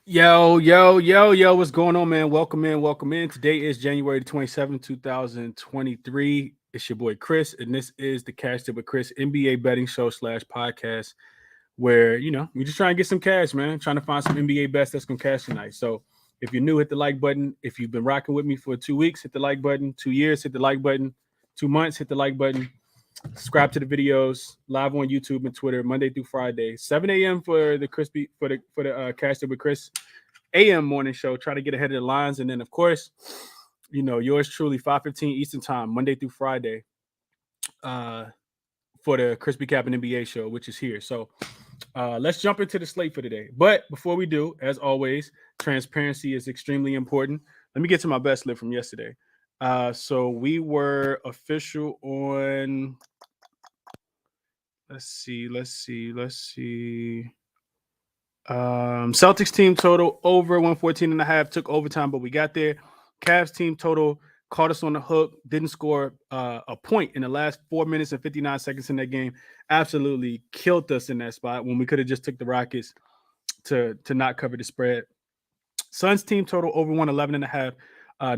Yo, what's going on, man? Welcome in. Today is January 27th, 2023. It's your boy Chris, and this is the Cash Tip with Chris NBA betting show slash podcast where, we just try and get some cash, man. Trying to find some NBA bets that's going to cash tonight. So if you're new, hit the like button. If you've been rocking with me for 2 weeks, hit the like button. 2 years, hit the like button. 2 months, hit the like button. Subscribe to the videos live on YouTube and Twitter Monday through Friday, 7 a.m. for the Cash Tip with Chris AM morning show. Try to get ahead of the lines, and then of course, yours truly 5:15 Eastern time, Monday through Friday, uh, for the ChrisBeCappinn NBA show, which is here. So let's jump into the slate for today. But before we do, as always, transparency is extremely important. Let me get to my best list from yesterday. So we were official on. Let's see. Celtics team total over 114.5, took overtime, but we got there. Cavs team total caught us on the hook, didn't score a point in the last 4 minutes and 59 seconds in that game. Absolutely killed us in that spot when we could have just took the Rockets to not cover the spread. Suns team total over 111.5.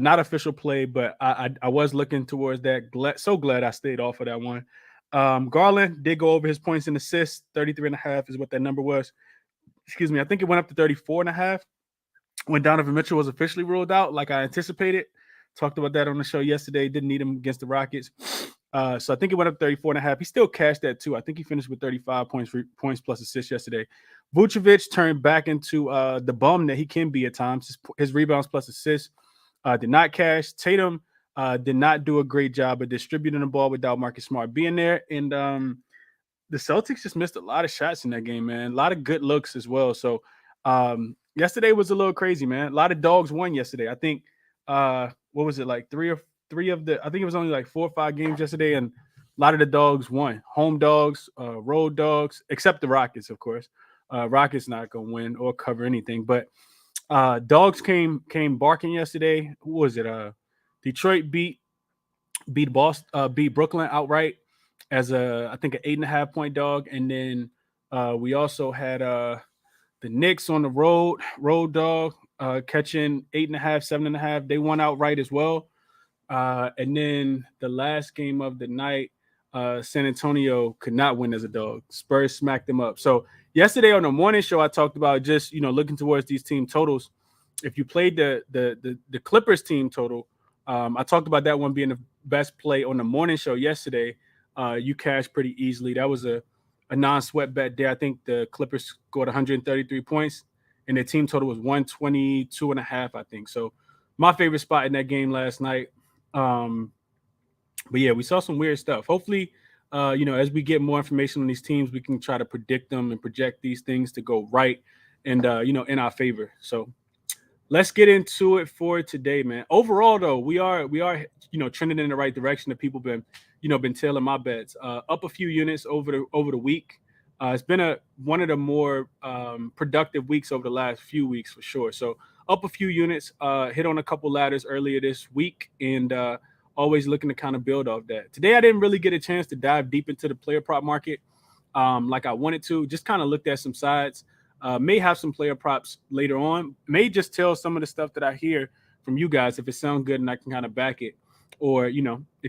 Not official play, but I was looking towards that. So glad I stayed off of that one. Garland did go over his points and assists. 33.5 is what that number was. Excuse me. I think it went up to 34.5 when Donovan Mitchell was officially ruled out, like I anticipated. Talked about that on the show yesterday. Didn't need him against the Rockets. So I think it went up 34.5. He still cashed that too. I think he finished with 35 points plus assists yesterday. Vucevic turned back into the bum that he can be at times. His rebounds plus assists did not cash. Tatum did not do a great job of distributing the ball without Marcus Smart being there. And the Celtics just missed a lot of shots in that game, man. A lot of good looks as well. So yesterday was a little crazy, man. A lot of dogs won yesterday. I think what was it, like three of the, I think it was only like 4 or 5 games yesterday, and a lot of the dogs won. Home dogs, road dogs, except the Rockets, of course. Rockets not gonna win or cover anything, but dogs came barking yesterday. Who was it? Detroit beat Brooklyn outright as I think an 8.5 point dog, and then we also had the Knicks on the road dog, catching 8.5, 7.5. They won outright as well. And then the last game of the night, San Antonio could not win as a dog. Spurs smacked them up. So yesterday on the morning show, I talked about just looking towards these team totals. If you played the Clippers team total, I talked about that one being the best play on the morning show yesterday. You cashed pretty easily. That was a non-sweat bet there. I think the Clippers scored 133 points, and their team total was 122.5, I think. So my favorite spot in that game last night. But yeah, we saw some weird stuff. Hopefully, as we get more information on these teams, we can try to predict them and project these things to go right and, in our favor. So let's get into it for today, man. Overall, though, we are trending in the right direction. The people been tailing my bets up a few units over the week. It's been one of the more productive weeks over the last few weeks for sure. So up a few units, hit on a couple ladders earlier this week, and always looking to kind of build off that. Today, I didn't really get a chance to dive deep into the player prop market like I wanted to. Just kind of looked at some sides. May have some player props later on. May just tell some of the stuff that I hear from you guys if it sounds good and I can kind of back it, or if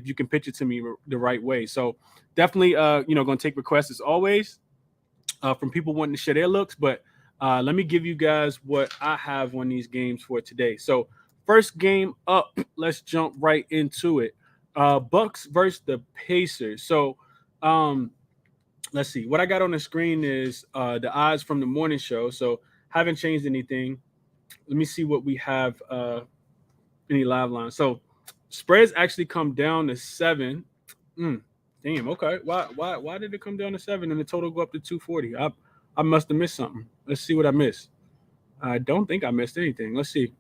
you can pitch it to me the right way. So definitely going to take requests as always from people wanting to share their looks. But let me give you guys what I have on these games for today. So first game up, let's jump right into it. Bucks versus the Pacers. So let's see. What I got on the screen is the odds from the morning show. So haven't changed anything. Let me see what we have. Any live lines. So spreads actually come down to 7. Damn. Okay. Why did it come down to 7 and the total go up to 240? I must have missed something. Let's see what I missed. I don't think I missed anything. Let's see.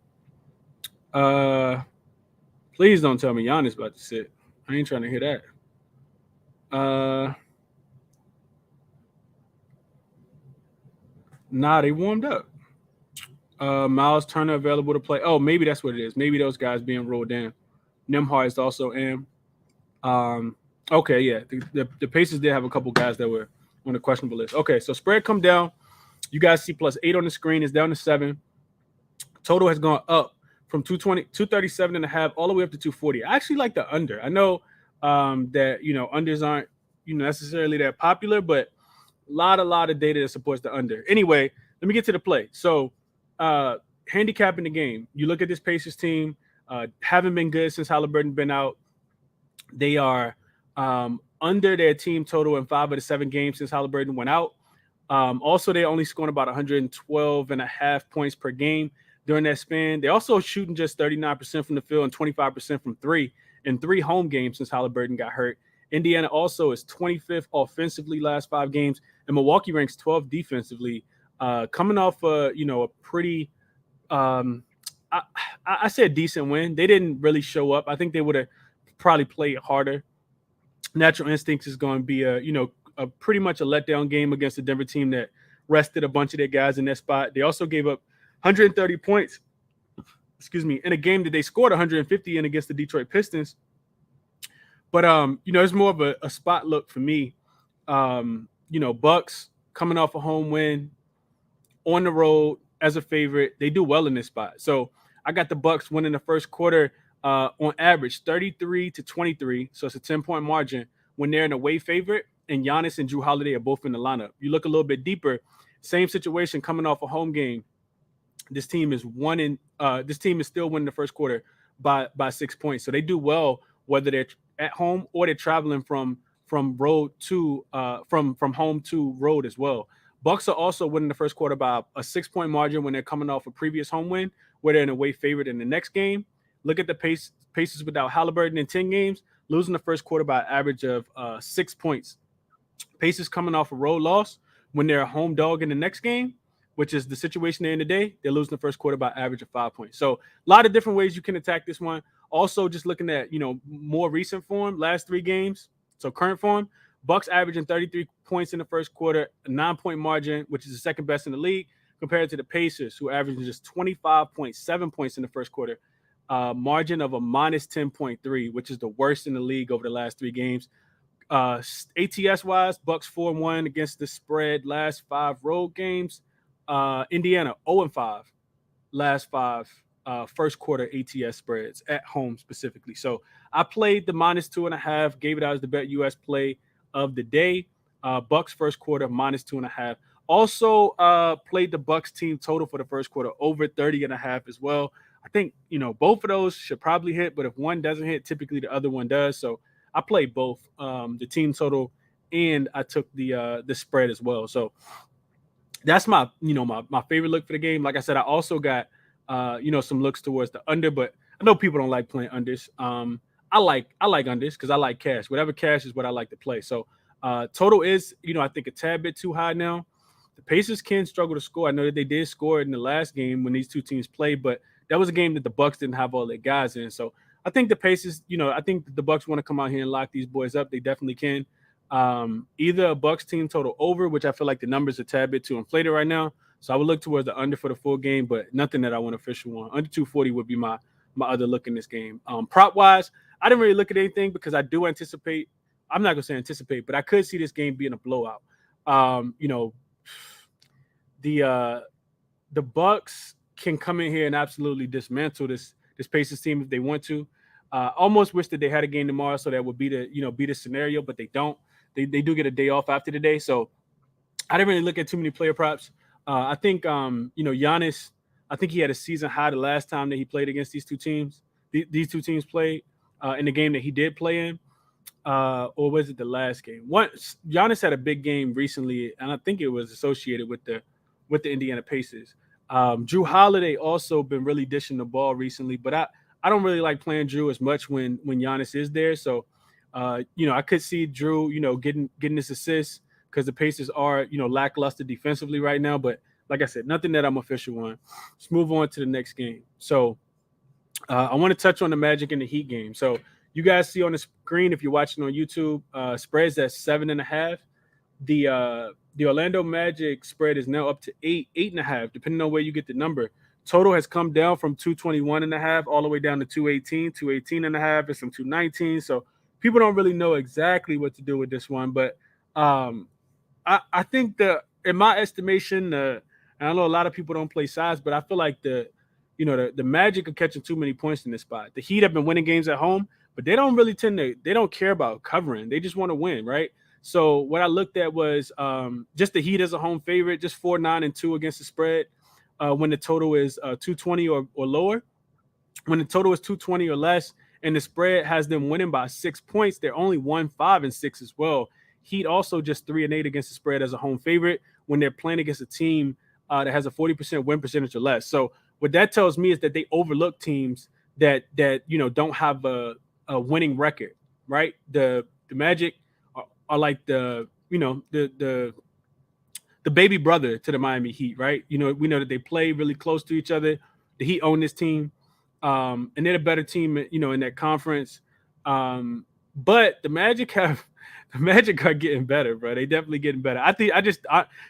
Please don't tell me Giannis about to sit. I ain't trying to hear that. Nah, they warmed up. Miles Turner available to play. Oh, maybe that's what it is. Maybe those guys being rolled in. Nemhard is also in. Okay, yeah. The Pacers did have a couple guys that were on the questionable list. Okay, so spread come down. You guys see +8 on the screen. It's down to 7. Total has gone up from 220, 237 and a half all the way up to 240. I actually like the under. I know that, unders aren't, necessarily that popular, but a lot of data that supports the under. Anyway, let me get to the play. So, handicapping the game. You look at this Pacers team, haven't been good since Halliburton been out. They are under their team total in 5 of the 7 games since Halliburton went out. Also, they're only scoring about 112 and a half points per game during that span. They're also shooting just 39% from the field and 25% from three in 3 home games since Halliburton got hurt. Indiana also is 25th offensively last 5 games, and Milwaukee ranks 12th defensively. Coming off a pretty, I said decent win. They didn't really show up. I think they would have probably played harder. Natural Instincts is going to be a pretty much a letdown game against the Denver team that rested a bunch of their guys in that spot. They also gave up 130 points, in a game that they scored 150 in against the Detroit Pistons. But it's more of a spot look for me. Bucks coming off a home win on the road as a favorite. They do well in this spot. So I got the Bucks winning the first quarter on average 33-23. So it's a 10-point margin when they're an away favorite, and Giannis and Jrue Holiday are both in the lineup. You look a little bit deeper, same situation coming off a home game. This team is still winning the first quarter by 6 points. So they do well whether they're at home or they're traveling from home to road as well. Bucks are also winning the first quarter by a 6-point margin when they're coming off a previous home win, where they're an away favorite in the next game. Look at the Pacers without Halliburton in 10 games, losing the first quarter by an average of 6 points. Pacers coming off a road loss when they're a home dog in the next game, which is the situation they're in today. They're losing the first quarter by an average of 5 points. So a lot of different ways you can attack this one. Also, just looking at, more recent form, last 3 games. So current form, Bucks averaging 33 points in the first quarter, a 9-point margin, which is the second best in the league, compared to the Pacers, who averaging just 25.7 points in the first quarter, margin of a minus 10.3, which is the worst in the league over the last 3 games. ATS-wise, Bucks 4-1 against the spread last 5 road games. Indiana 0-5 last 5 first quarter ATS spreads at home specifically. So I played the minus 2.5, gave it out as the Bet US play of the day. Bucks first quarter minus 2.5. Also played the Bucks team total for the first quarter over 30.5 as well. I think both of those should probably hit, but if one doesn't hit, typically the other one does. So I played both the team total and I took the spread as well. So that's my my favorite look for the game. Like I said, I also got some looks towards the under, but I know people don't like playing unders. I like unders because I like cash. Whatever cash is what I like to play. So total is I think a tad bit too high now. The Pacers can struggle to score. I know that they did score in the last game when these two teams played, but that was a game that the Bucks didn't have all their guys in. So I think the Pacers, I think the Bucks want to come out here and lock these boys up. They definitely can. Either a Bucks team total over, which I feel like the numbers are a tad bit too inflated right now. So I would look towards the under for the full game, but nothing that I want official on. Under 240 would be my other look in this game. Prop wise, I didn't really look at anything because I do anticipate. I'm not gonna say anticipate, but I could see this game being a blowout. The Bucks can come in here and absolutely dismantle this Pacers team if they want to. Almost wish that they had a game tomorrow, so that would be the scenario, but they don't. They do get a day off after the day, so I didn't really look at too many player props. I think Giannis. I think he had a season high the last time that he played against these two teams. These two teams played in the game that he did play in, or was it the last game? Giannis had a big game recently, and I think it was associated with the Indiana Pacers. Jrue Holiday also been really dishing the ball recently, but I don't really like playing Jrue as much when Giannis is there. So, I could see Jrue, getting this assist because the Pacers are, lackluster defensively right now. But like I said, nothing that I'm official on. Let's move on to the next game. So, I want to touch on the Magic and the Heat game. So, you guys see on the screen if you're watching on YouTube, spreads at 7.5. The Orlando Magic spread is now up to 8.5, depending on where you get the number. Total has come down from 221.5 all the way down to 218, 218.5, and some 219. So people don't really know exactly what to do with this one. But I think in my estimation, and I know a lot of people don't play size, but I feel like the the Magic are catching too many points in this spot. The Heat have been winning games at home, but they don't really they don't care about covering. They just want to win, right? So what I looked at was just the Heat as a home favorite, just 4-9-2 against the spread when the total is 220 or lower. When the total is 220 or less and the spread has them winning by 6 points, they're only 1-5-6 as well. Heat also just 3-8 against the spread as a home favorite when they're playing against a team that has a 40% win percentage or less. So what that tells me is that they overlook teams that don't have a winning record, right? The Magic are like the baby brother to the Miami Heat, right? We know that they play really close to each other. The Heat own this team, and they're the better team, in that conference. But the Magic are getting better, bro. They definitely getting better.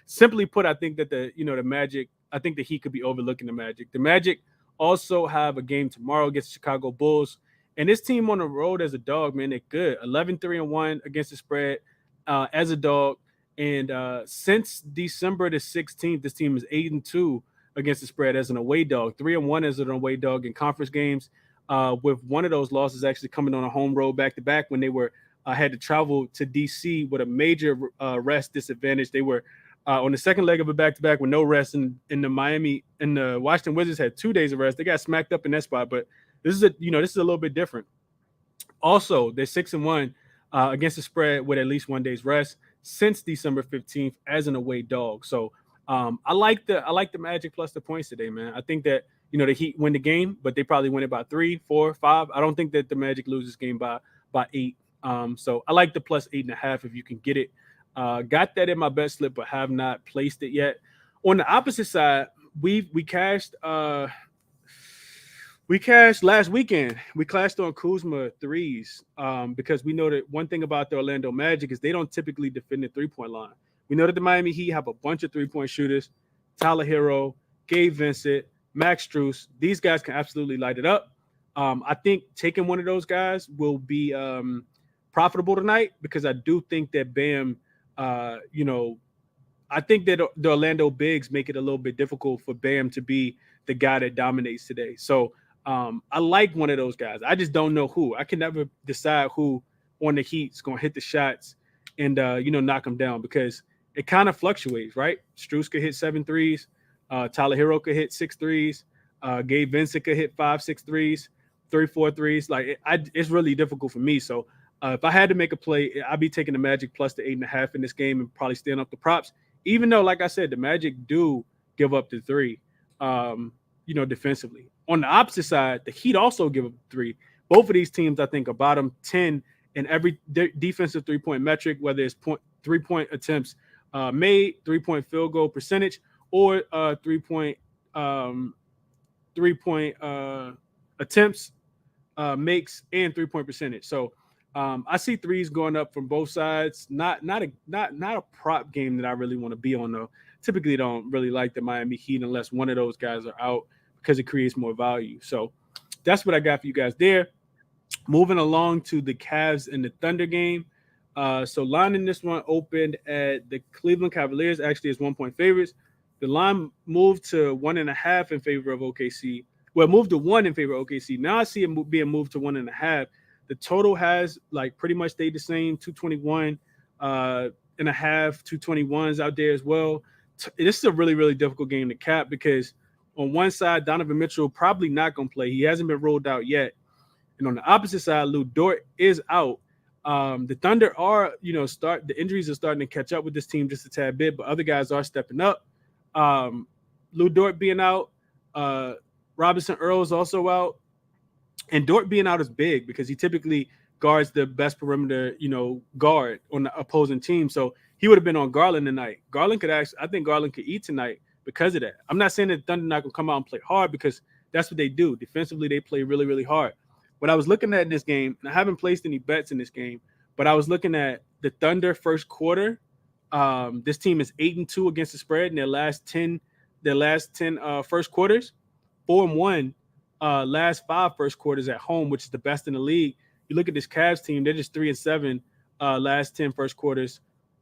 Simply put, I think that the Magic. I think the Heat could be overlooking the Magic. The Magic also have a game tomorrow against the Chicago Bulls, and this team on the road as a dog, man, they're good. 11-3-1 against the spread as a dog. And since December the 16th, this team is 8-2 against the spread as an away dog, 3-1 as an away dog in conference games. With one of those losses actually coming on a home road back to back when they were had to travel to DC with a major rest disadvantage. They were on the second leg of a back to back with no rest, and in the Washington Wizards had 2 days of rest. They got smacked up in that spot, but this is a little bit different. Also, they're 6-1 against the spread with at least 1 day's rest since December 15th as an away dog. So I like the Magic plus the points today, man. I think that the Heat win the game, but they probably win it by 3, 4, 5. I don't think that the Magic lose this game by 8. So I like the plus 8.5 if you can get it. Got that in my bet slip, but have not placed it yet. On the opposite side, we cashed last weekend. We cashed on Kuzma threes because we know that one thing about the Orlando Magic is they don't typically defend the three-point line. We know that the Miami Heat have a bunch of three-point shooters: Tyler Hero, Gabe Vincent, Max Strus. These guys can absolutely light it up. I think taking one of those guys will be profitable tonight because I do think that Bam, I think that the Orlando Bigs make it a little bit difficult for Bam to be the guy that dominates today. So I like one of those guys. I just don't know who. I can never decide who on the Heat is going to hit the shots and, knock them down because it kind of fluctuates, right? Strus could hit 7 threes. Tyler Hero could hit 6 threes. Gabe Vincent could hit 5, 6 threes, 3, 4 threes. Like it's really difficult for me. So if I had to make a play, I'd be taking the Magic plus the 8.5 in this game and probably staying up the props. Even though, like I said, the Magic do give up the 3, defensively. On the opposite side, the Heat also give up 3. Both of these teams, I think, are bottom 10 in every defensive three-point metric, whether it's 3-point attempts made, 3-point field goal percentage, or 3-point attempts, makes, and 3-point percentage. So I see threes going up from both sides. Not a prop game that I really want to be on though. Typically don't really like the Miami Heat unless one of those guys are out because it creates more value. So that's what I got for you guys there. Moving along to the Cavs and the Thunder game. So line in this one opened at the Cleveland Cavaliers actually as 1-point favorites. The line moved to 1.5 in favor of OKC. Well, moved to 1 in favor of OKC. Now I see it being moved to 1.5. The total has pretty much stayed the same, 221 and a half, 221s out there as well. This is a really, really difficult game to cap because on one side, Donovan Mitchell probably not going to play. He hasn't been ruled out yet. And on the opposite side, Lou Dort is out. The Thunder are, the injuries are starting to catch up with this team just a tad bit, but other guys are stepping up. Lou Dort being out, Robinson Earl is also out. And Dort being out is big because he typically guards the best perimeter, guard on the opposing team. So he would have been on Garland tonight. I think Garland could eat tonight because of that. I'm not saying that the Thunder not going to come out and play hard because that's what they do. Defensively, they play really, really hard. What I was looking at in this game, and I haven't placed any bets in this game, but I was looking at the Thunder first quarter. This team is 8-2 against the spread in their last 10 first quarters, 4-1 last 5 first quarters at home, which is the best in the league. You look at this Cavs team, they're just 3-7 last 10 first quarters.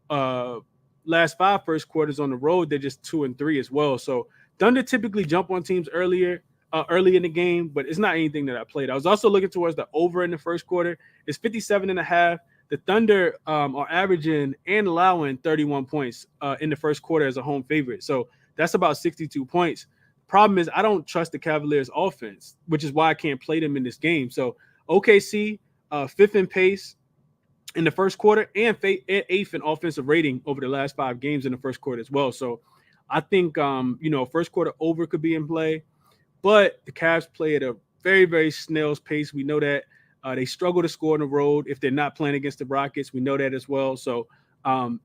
Last 5 first quarters on the road, they're just 2-3 as well. So Thunder typically jump on teams earlier. early in the game, but it's not anything that I played. I was also looking towards the over in the first quarter. It's 57.5. The Thunder are averaging and allowing 31 points in the first quarter as a home favorite. So that's about 62 points. Problem is, I don't trust the Cavaliers offense, which is why I can't play them in this game. So OKC, fifth in pace in the first quarter and eighth in offensive rating over the last 5 games in the first quarter as well. So I think, first quarter over could be in play. But the Cavs play at a very, very snail's pace. We know that they struggle to score on the road if they're not playing against the Rockets. We know that as well. So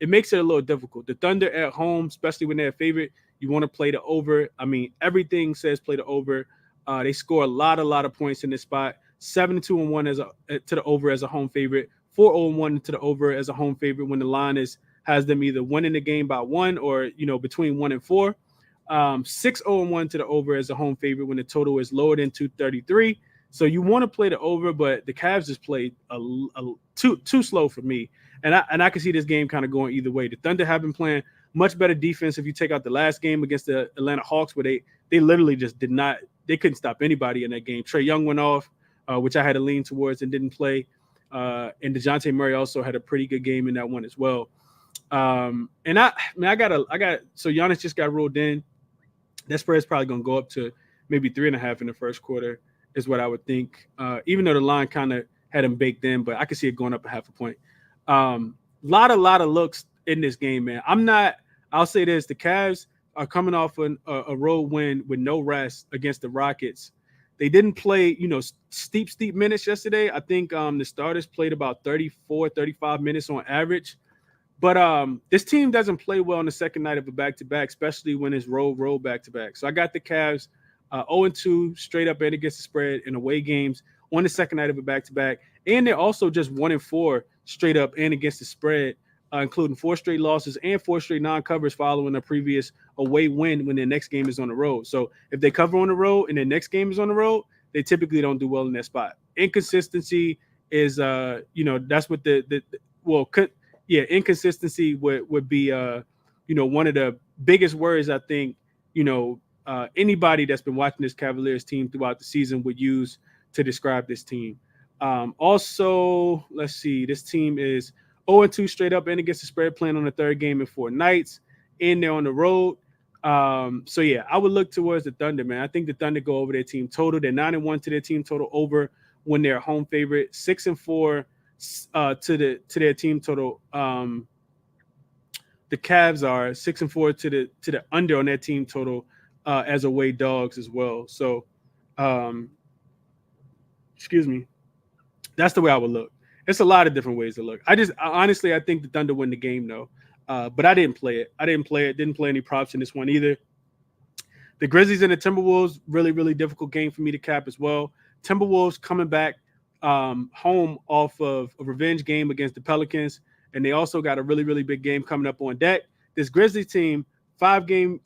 it makes it a little difficult. The Thunder at home, especially when they're a favorite, you want to play the over. I mean, everything says play the over. They score a lot of points in this spot. 7-2-1 to the over as a home favorite. 4-0-1 to the over as a home favorite when the line has them either winning the game by 1 or between 1 and 4. 6-0-1 to the over as a home favorite when the total is lower than 233. So you want to play the over, but the Cavs just played too slow for me. And I can see this game kind of going either way. The Thunder have been playing much better defense if you take out the last game against the Atlanta Hawks, where they literally just they couldn't stop anybody in that game. Trae Young went off, which I had to lean towards and didn't play. And DeJounte Murray also had a pretty good game in that one as well. So Giannis just got ruled in. That spread is probably going to go up to maybe 3.5 in the first quarter is what I would think, even though the line kind of had him baked in, but I could see it going up 0.5 point. Lot of looks in this game, man. I'll say this. The Cavs are coming off a road win with no rest against the Rockets. They didn't play, steep minutes yesterday. I think the starters played about 34, 35 minutes on average. But this team doesn't play well on the second night of a back-to-back, especially when it's road back-to-back. So I got the Cavs 0-2 straight up and against the spread in away games on the second night of a back-to-back. And they're also just 1-4 straight up and against the spread, including 4 straight losses and 4 straight non-covers following a previous away win when their next game is on the road. So if they cover on the road and their next game is on the road, they typically don't do well in that spot. Inconsistency is, that's what inconsistency would be, one of the biggest words I think, anybody that's been watching this Cavaliers team throughout the season would use to describe this team. Also, let's see, this team is 0-2 straight up and against the spread, playing on the third game in 4 nights, and they're on the road. So yeah, I would look towards the Thunder, man. I think the Thunder go over their team total. They're 9-1 to their team total over when they're home favorite, 6-4 to their team total. The Cavs are 6-4 to the under on their team total as away dogs as well. So, excuse me, that's the way I would look. It's a lot of different ways to look. Honestly, I think the Thunder win the game though. But I didn't play it. Didn't play any props in this one either. The Grizzlies and the Timberwolves, really, really difficult game for me to cap as well. Timberwolves coming back home off of a revenge game against the Pelicans, and they also got a really, really big game coming up on deck. This Grizzlies team, 5-game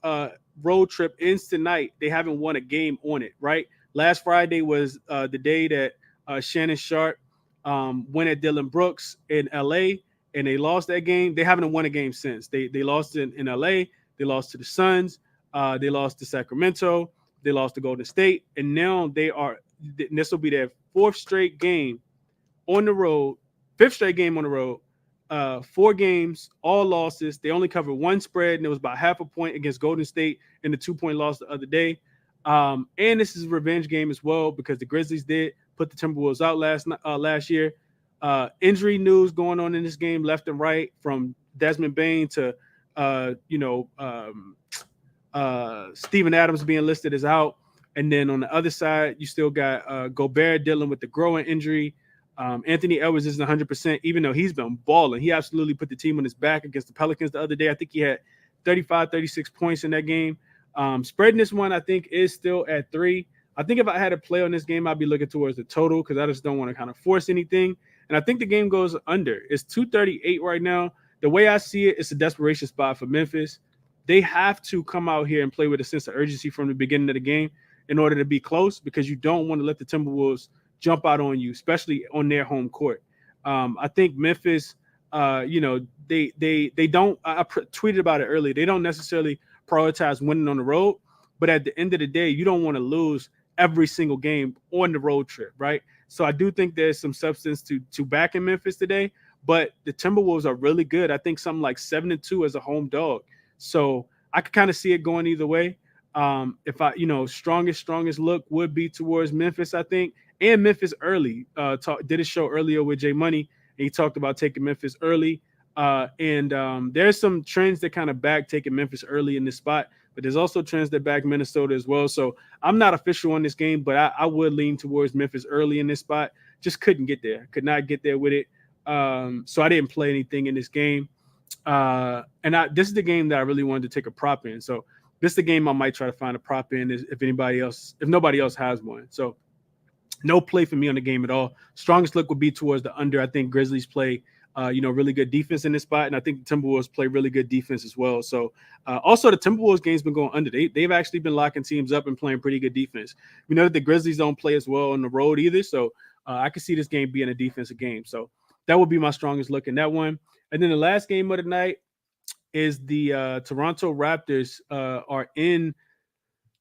road trip ends tonight. They haven't won a game on it, right? Last Friday was the day that Shannon Sharp went at Dylan Brooks in L.A., and they lost that game. They haven't won a game since. They lost in L.A., they lost to the Suns, they lost to Sacramento, they lost to Golden State, and now this will be their 4th straight game on the road, 5th straight game on the road, 4 games, all losses. They only covered 1 spread, and it was about 0.5 point against Golden State in the 2-point loss the other day. And this is a revenge game as well because the Grizzlies did put the Timberwolves out last year. Injury news going on in this game left and right, from Desmond Bane to Steven Adams being listed as out. And then on the other side, you still got Gobert dealing with the growing injury. Anthony Edwards isn't 100%, even though he's been balling. He absolutely put the team on his back against the Pelicans the other day. I think he had 35, 36 points in that game. Spreading this one, I think, is still at 3. I think if I had to play on this game, I'd be looking towards the total because I just don't want to kind of force anything. And I think the game goes under. It's 238 right now. The way I see it, it's a desperation spot for Memphis. They have to come out here and play with a sense of urgency from the beginning of the game in order to be close, because you don't want to let the Timberwolves jump out on you, especially on their home court. I think Memphis, they don't. I tweeted about it earlier. They don't necessarily prioritize winning on the road, but at the end of the day, you don't want to lose every single game on the road trip, right? So I do think there's some substance to back in Memphis today, but the Timberwolves are really good. I think something like 7-2 as a home dog. So I could kind of see it going either way. If I, strongest look would be towards Memphis, I think, and Memphis early. Did a show earlier with Jay Money, and he talked about taking Memphis early. And there's some trends that kind of back taking Memphis early in this spot, but there's also trends that back Minnesota as well. So I'm not official on this game, but I would lean towards Memphis early in this spot. Just couldn't get there. Could not get there with it. So I didn't play anything in this game. This is the game that I really wanted to take a prop in. So this is the game I might try to find a prop in if nobody else has one. So no play for me on the game at all. Strongest look would be towards the under. I think Grizzlies play, really good defense in this spot, and I think the Timberwolves play really good defense as well. So also the Timberwolves game's been going under. They've actually been locking teams up and playing pretty good defense. We know that the Grizzlies don't play as well on the road either, so I could see this game being a defensive game. So that would be my strongest look in that one. And then the last game of the night is the Toronto Raptors are in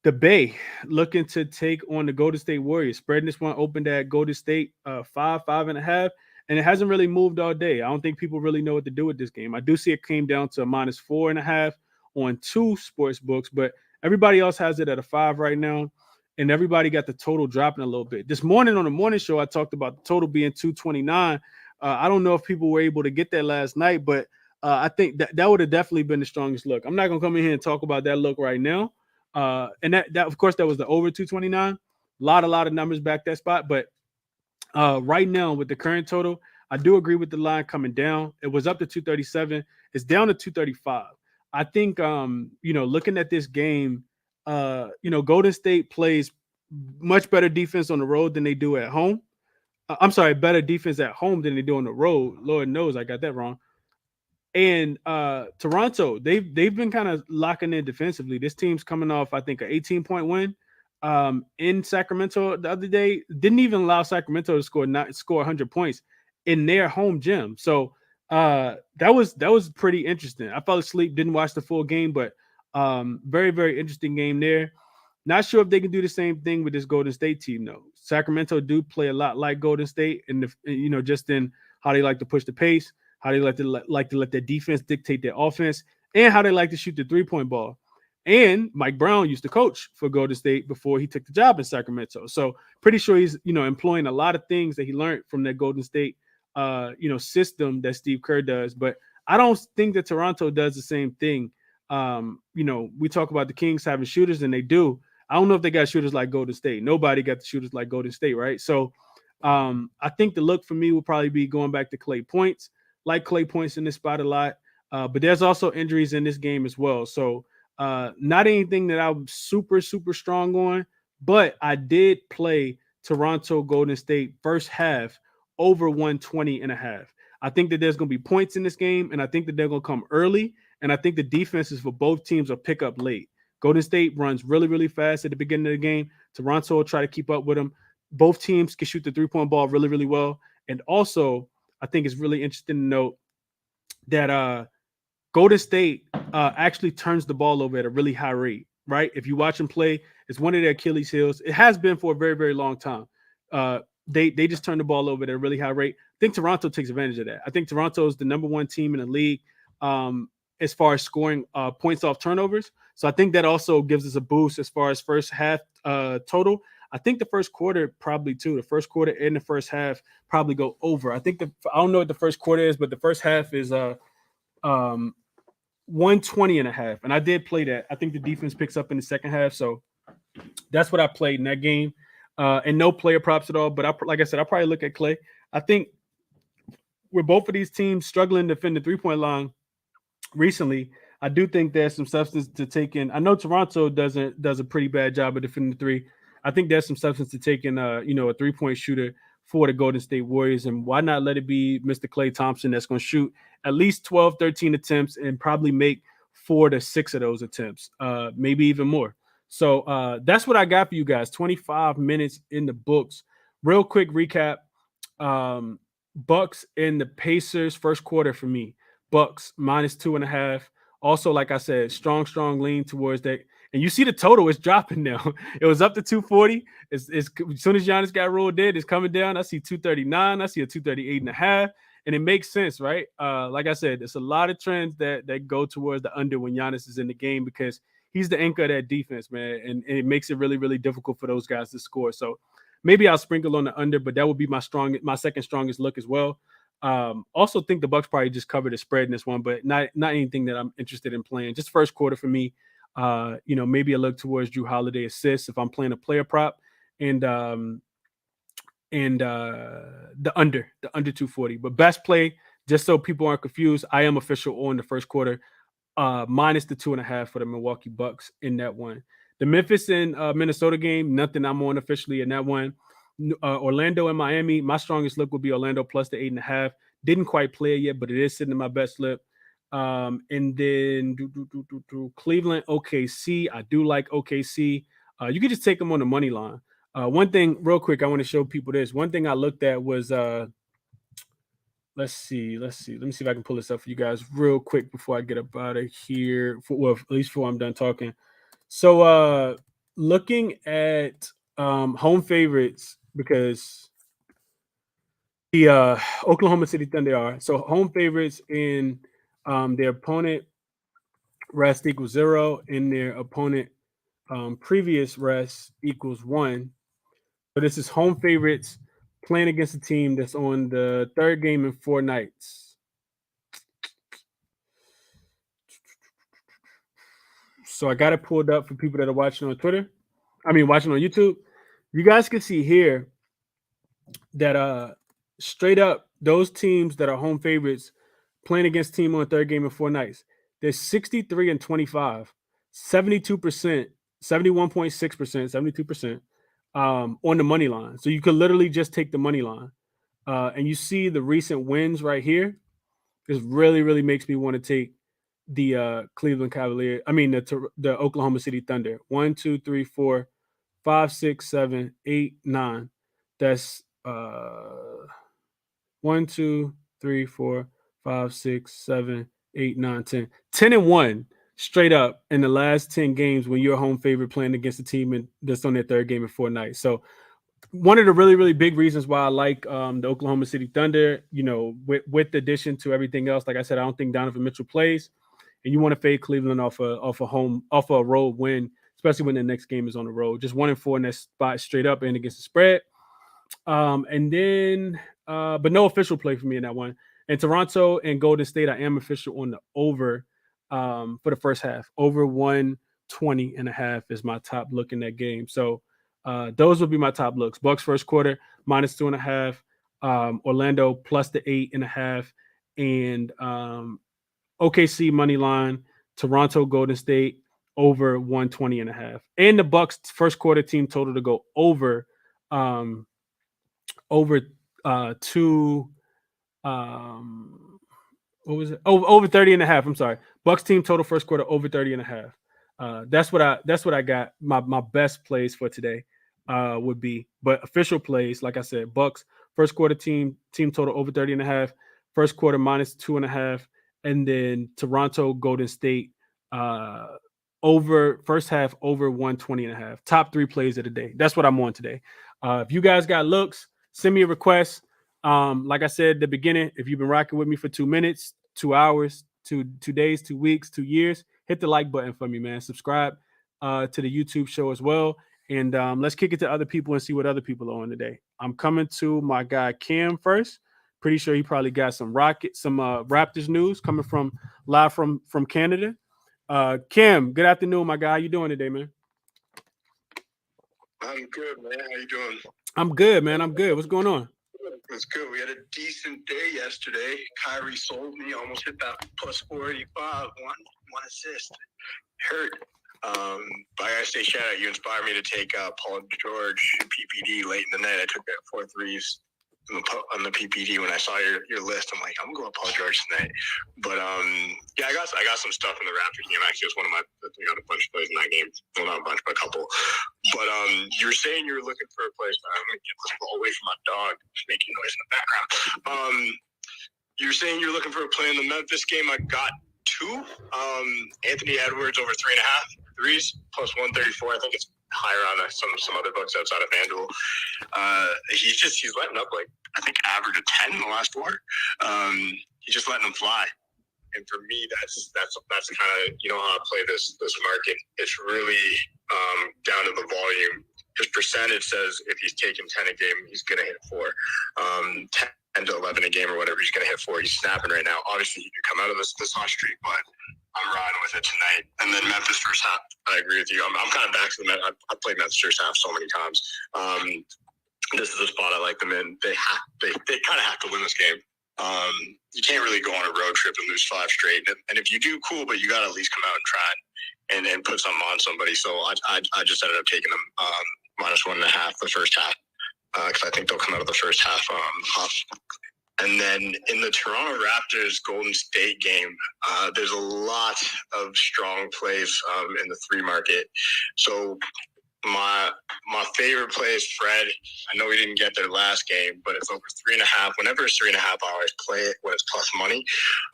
the Bay looking to take on the Golden State Warriors. Spreading this one opened at Golden State 5.5, and it hasn't really moved all day. I don't think people really know what to do with this game. I do see it came down to a -4.5 on 2 sports books, but everybody else has it at a 5 right now, and everybody got the total dropping a little bit. This morning on the morning show, I talked about the total being 229. I don't know if people were able to get that last night, but I think that would have definitely been the strongest look. I'm not going to come in here and talk about that look right now. And that of course that was the over 229. A lot of numbers back that spot, but right now with the current total, I do agree with the line coming down. It was up to 237. It's down to 235. I think looking at this game, Golden State plays much better defense on the road than they do at home. Better defense at home than they do on the road. Lord knows I got that wrong. And Toronto, they've been kind of locking in defensively. This team's coming off, I think, an 18-point win in Sacramento the other day. Didn't even allow Sacramento to score 100 points in their home gym. So that was pretty interesting. I fell asleep, didn't watch the full game, but very, very interesting game there. Not sure if they can do the same thing with this Golden State team, though. Sacramento do play a lot like Golden State, and just in how they like to push the pace, how they like to let their defense dictate their offense, and how they like to shoot the three-point ball. And Mike Brown used to coach for Golden State before he took the job in Sacramento. So pretty sure he's, employing a lot of things that he learned from that Golden State, system that Steve Kerr does. But I don't think that Toronto does the same thing. We talk about the Kings having shooters, and they do. I don't know if they got shooters like Golden State. Nobody got the shooters like Golden State, right? So I think the look for me will probably be going back to Klay Points. Like Klay Points in this spot a lot. But there's also injuries in this game as well. So not anything that I'm super, super strong on. But I did play Toronto Golden State first half over 120.5. I think that there's going to be points in this game, and I think that they're going to come early. And I think the defenses for both teams will pick up late. Golden State runs really, really fast at the beginning of the game. Toronto will try to keep up with them. Both teams can shoot the three-point ball really, really well. And also, I think it's really interesting to note that Golden State actually turns the ball over at a really high rate, right? If you watch them play, it's one of their Achilles heels. It has been for a very, very long time. They just turn the ball over at a really high rate. I think Toronto takes advantage of that. I think Toronto is the number one team in the league as far as scoring points off turnovers. So I think that also gives us a boost as far as first half total. I think the first quarter probably too. The first quarter and the first half probably go over. I don't know what the first quarter is, but the first half is 120.5. And I did play that. I think the defense picks up in the second half. So that's what I played in that game. And no player props at all. But like I said, I'll probably look at Klay. I think with both of these teams struggling to defend the three-point line recently, I do think there's some substance to take in. I know Toronto does a pretty bad job of defending the three. I think there's some substance to take in a three-point shooter for the Golden State Warriors. And why not let it be Mr. Klay Thompson that's going to shoot at least 12, 13 attempts and probably make 4 to 6 of those attempts, maybe even more. So that's what I got for you guys. 25 minutes in the books. Real quick recap. Bucks and the Pacers first quarter for me. Bucks -2.5. Also, like I said, strong lean towards that. And you see the total is dropping now. It was up to 240. It's as soon as Giannis got ruled dead, it's coming down. I see 239. I see a 238.5. And it makes sense, right? Like I said, there's a lot of trends that go towards the under when Giannis is in the game because he's the anchor of that defense, man. And it makes it really, really difficult for those guys to score. So maybe I'll sprinkle on the under, but that would be my second strongest look as well. Also think the Bucks probably just covered the spread in this one, but not anything that I'm interested in playing. Just first quarter for me. Maybe a look towards Drew Holiday assists if I'm playing a player prop, and the under 240. But best play, just so people aren't confused, I am official on the first quarter, minus the 2.5 for the Milwaukee Bucks in that one. The Memphis and Minnesota game, nothing I'm on officially in that one. Orlando and Miami, my strongest look would be Orlando plus the 8.5. Didn't quite play it yet, but it is sitting in my best slip. And then Cleveland, OKC. I do like OKC. You could just take them on the money line. One thing, real quick, I want to show people this. One thing I looked at was, let's see. Let me see if I can pull this up for you guys real quick before I get up out of here. At least before I'm done talking. So, looking at home favorites, because the Oklahoma City Thunder are. So home favorites in their opponent rest equals 0, and their opponent previous rest equals 1. So this is home favorites playing against a team that's on the third game in 4 nights. So I got it pulled up for people that are watching on watching on YouTube. You guys can see here that straight up those teams that are home favorites playing against team on third game in 4 nights. They're 63 and 25, 72%, 71.6%, 72% on the money line. So you could literally just take the money line. And you see the recent wins right here. This really, really makes me want to take the Cleveland Cavaliers. The Oklahoma City Thunder. 1, 2, 3, 4, 5, 6, 7, 8, 9. That's 1, 2, 3, 4, 5, 6, 7, 8, 9, 10. 10 and 1 straight up in the last 10 games when you're a home favorite playing against a team that's on their third game in 4 nights. So one of the really, really big reasons why I like the Oklahoma City Thunder, with the addition to everything else, like I said, I don't think Donovan Mitchell plays, and you want to fade Cleveland off a road win, especially when the next game is on the road. Just 1 and 4 in that spot straight up and against the spread. And then, but no official play for me in that one. And Toronto and Golden State, I am official on the over for the first half. Over 120.5 is my top look in that game. So those would be my top looks. Bucks first quarter minus 2.5. Orlando plus the 8.5, and OKC money line. Toronto Golden State over 120.5, and the Bucks first quarter team total to go over 2 what was it? Over 30.5. I'm sorry. Bucks team total first quarter over 30.5. That's what I got. My best plays for today would be, but official plays, like I said, Bucks first quarter team total over 30.5, first quarter minus 2.5, and then Toronto Golden State over first half over 120.5. Top 3 plays of the day. That's what I'm on today. If you guys got looks, send me a request. Like I said at the beginning, if you've been rocking with me for 2 minutes, 2 hours, 2 days, 2 weeks, 2 years, hit the like button for me, man. Subscribe to the YouTube show as well. And let's kick it to other people and see what other people are on today. I'm coming to my guy Cam first. Pretty sure he probably got some Raptors news coming live from Canada. Cam, good afternoon, my guy. How you doing today, man? I'm good, man. How you doing? I'm good, man. I'm good. What's going on? It's good. We had a decent day yesterday. Kyrie sold me. Almost hit that plus 485. One assist. Hurt. But I gotta say, shout out. You inspired me to take Paul George PPD late in the night. I took that 4 threes on the PPD when I saw your list. I'm like, I'm going Paul George tonight. But yeah, I got some stuff in the Raptors game. Actually, it was I got a bunch of plays in that game. Well, not a bunch, but a couple. But you were saying you were looking for a place. I'm gonna get this ball away from my dog, making noise in the background. You were saying you're looking for a play in the Memphis game. I got 2. Anthony Edwards over 3.5. threes plus 134. I think it's higher on some other books outside of FanDuel. He's letting up like I think average of 10 in the last 4. He's just letting them fly. And for me, that's kind of how I play this market. It's really down to the volume. His percentage says if he's taking 10 a game, he's going to hit 4. 10 to 11 a game or whatever, he's going to hit 4. He's snapping right now. Obviously, he could come out of this hot streak, but I'm riding with it tonight. And then Memphis first half. I agree with you. I'm kind of back to the Memphis. I've played Memphis first half so many times. This is a spot I like them in. They kind of have to win this game. You can't really go on a road trip and lose 5 straight. And if you do, cool, but you got to at least come out and try and put something on somebody. So I just ended up taking them minus 1.5 the first half because I think they'll come out of the first half up. And then in the Toronto Raptors Golden State game, there's a lot of strong plays in the 3 market. So my favorite play is Fred. I know he didn't get there last game, but it's over 3.5. Whenever it's 3.5, I always play it when it's plus money.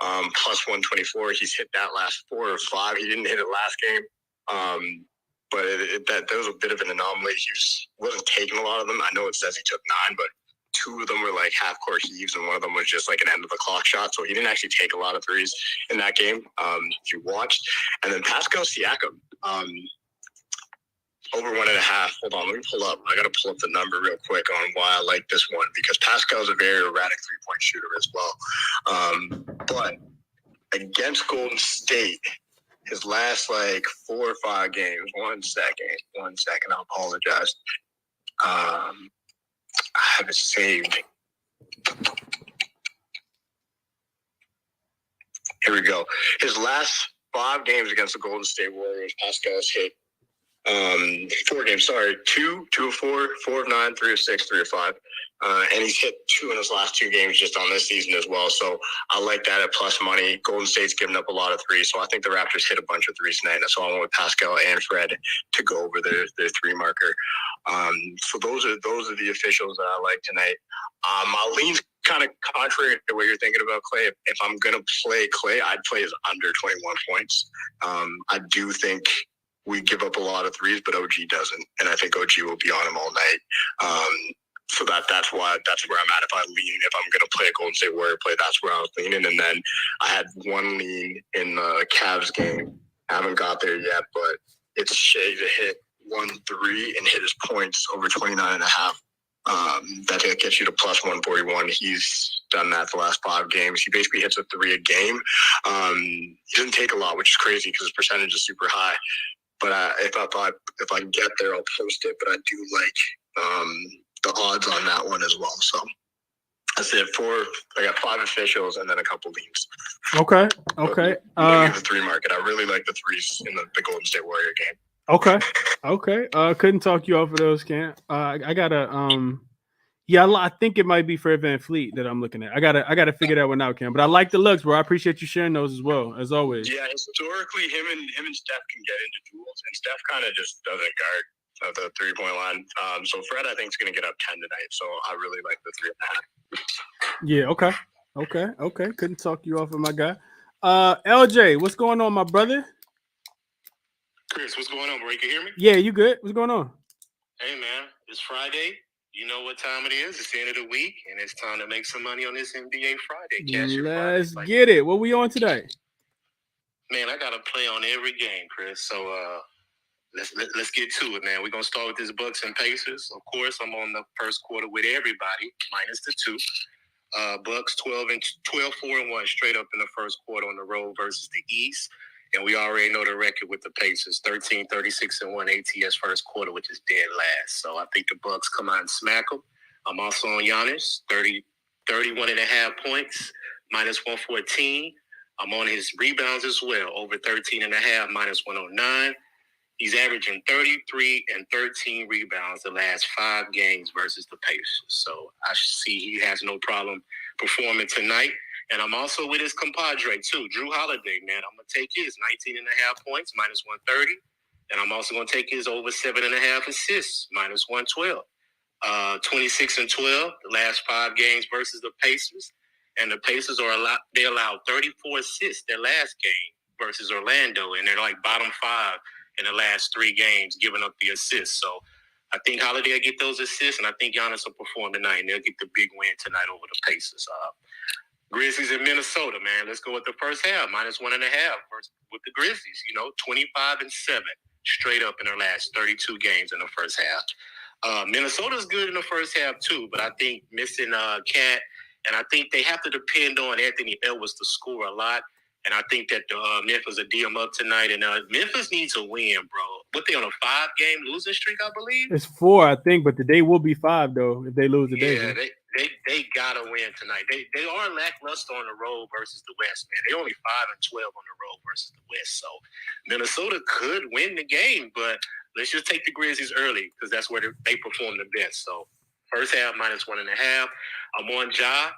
Plus 124. He's hit that last 4 or 5. He didn't hit it last game. But that was a bit of an anomaly. He wasn't taking a lot of them. I know it says he took 9, but 2 of them were like half-court heaves, and one of them was just like an end-of-the-clock shot. So he didn't actually take a lot of threes in that game, if you watched. And then Pascal Siakam, over 1.5. Hold on, let me pull up. I got to pull up the number real quick on why I like this one, because Pascal's a very erratic three-point shooter as well. But against Golden State, his last 4 or 5 games. One second. I apologize. I have it saved. Here we go. His last 5 games against the Golden State Warriors, Pascal's hit 4 games. Sorry, 2 of 4, 4 of 9, 3 of 6, 3 of 5. And he's hit 2 in his last 2 games just on this season as well. So I like that at plus money. Golden State's given up a lot of threes, so I think the Raptors hit a bunch of threes tonight. So I went with Pascal and Fred to go over their 3 marker. So those are the officials that I like tonight. My lean's kind of contrary to what you're thinking about Clay. If I'm gonna play Clay, I'd play his under 21 points. I do think we give up a lot of threes, but OG doesn't, and I think OG will be on him all night. So that's where I'm at. If I lean, if I'm going to play a Golden State Warrior play, that's where I was leaning. And then I had one lean in the Cavs game. I haven't got there yet, but it's Shea to hit 1-3 and hit his points over 29.5. That gets you to plus 141. He's done that the last 5 games. He basically hits a 3 a game. He doesn't take a lot, which is crazy because his percentage is super high. But if I get there, I'll post it. But I do like the odds on that one as well. So that's it. I got 5 officials and then a couple leans. Okay. The 3 market. I really like the threes in the Golden State Warrior game. Okay. Couldn't talk you off of those, Cam. I gotta I think it might be Fred VanVleet that I'm looking at. I gotta figure that one out, Cam. But I like the looks, bro. I appreciate you sharing those as well, as always. Yeah, historically, him and Steph can get into duels, and Steph kind of just doesn't guard at the 3-point line. So Fred, I think, is going to get up 10 tonight. So I really like the 3.5. Yeah. Okay. Couldn't talk you off of my guy. LJ, what's going on, my brother? Chris, what's going on, bro? You can hear me? Yeah, you good? What's going on? Hey, man, it's Friday. You know what time it is. It's the end of the week, and it's time to make some money on this NBA Friday. Let's get it. What we on today? Man, I got to play on every game, Chris. So let's get to it, man. We're going to start with this Bucks and Pacers. Of course, I'm on the first quarter with everybody, minus the 2. Bucks 12-4-1 straight up in the first quarter on the road versus the East. And we already know the record with the Pacers, 13-36-1 ATS first quarter, which is dead last. So I think the Bucks come out and smack them. I'm also on Giannis, 31.5 points, minus 114. I'm on his rebounds as well, over 13.5, minus 109. He's averaging 33 and 13 rebounds the last 5 games versus the Pacers. So I see he has no problem performing tonight. And I'm also with his compadre, too, Drew Holiday, man. I'm going to take his 19.5 points, minus 130. And I'm also going to take his over 7.5 assists, minus 112. 26 and 12, the last 5 games versus the Pacers. And the Pacers they allowed 34 assists their last game versus Orlando. And they're like bottom 5 in the last 3 games, giving up the assists. So I think Holiday will get those assists, and I think Giannis will perform tonight, and they'll get the big win tonight over the Pacers. Grizzlies in Minnesota, man. Let's go with the first half, -1.5 with the Grizzlies. 25-7 straight up in their last 32 games in the first half. Minnesota's good in the first half too, but I think missing Cat, and I think they have to depend on Anthony Edwards to score a lot. And I think that Memphis will D them up tonight. And Memphis needs a win, bro. What, they on a 5-game losing streak, I believe? It's 4, I think, but today will be 5, though, if they lose today. Yeah, they got to win tonight. They are lackluster on the road versus the West, man. They only 5-12 on the road versus the West. So Minnesota could win the game, but let's just take the Grizzlies early because that's where they perform the best. So first half, -1.5. I'm on Ja,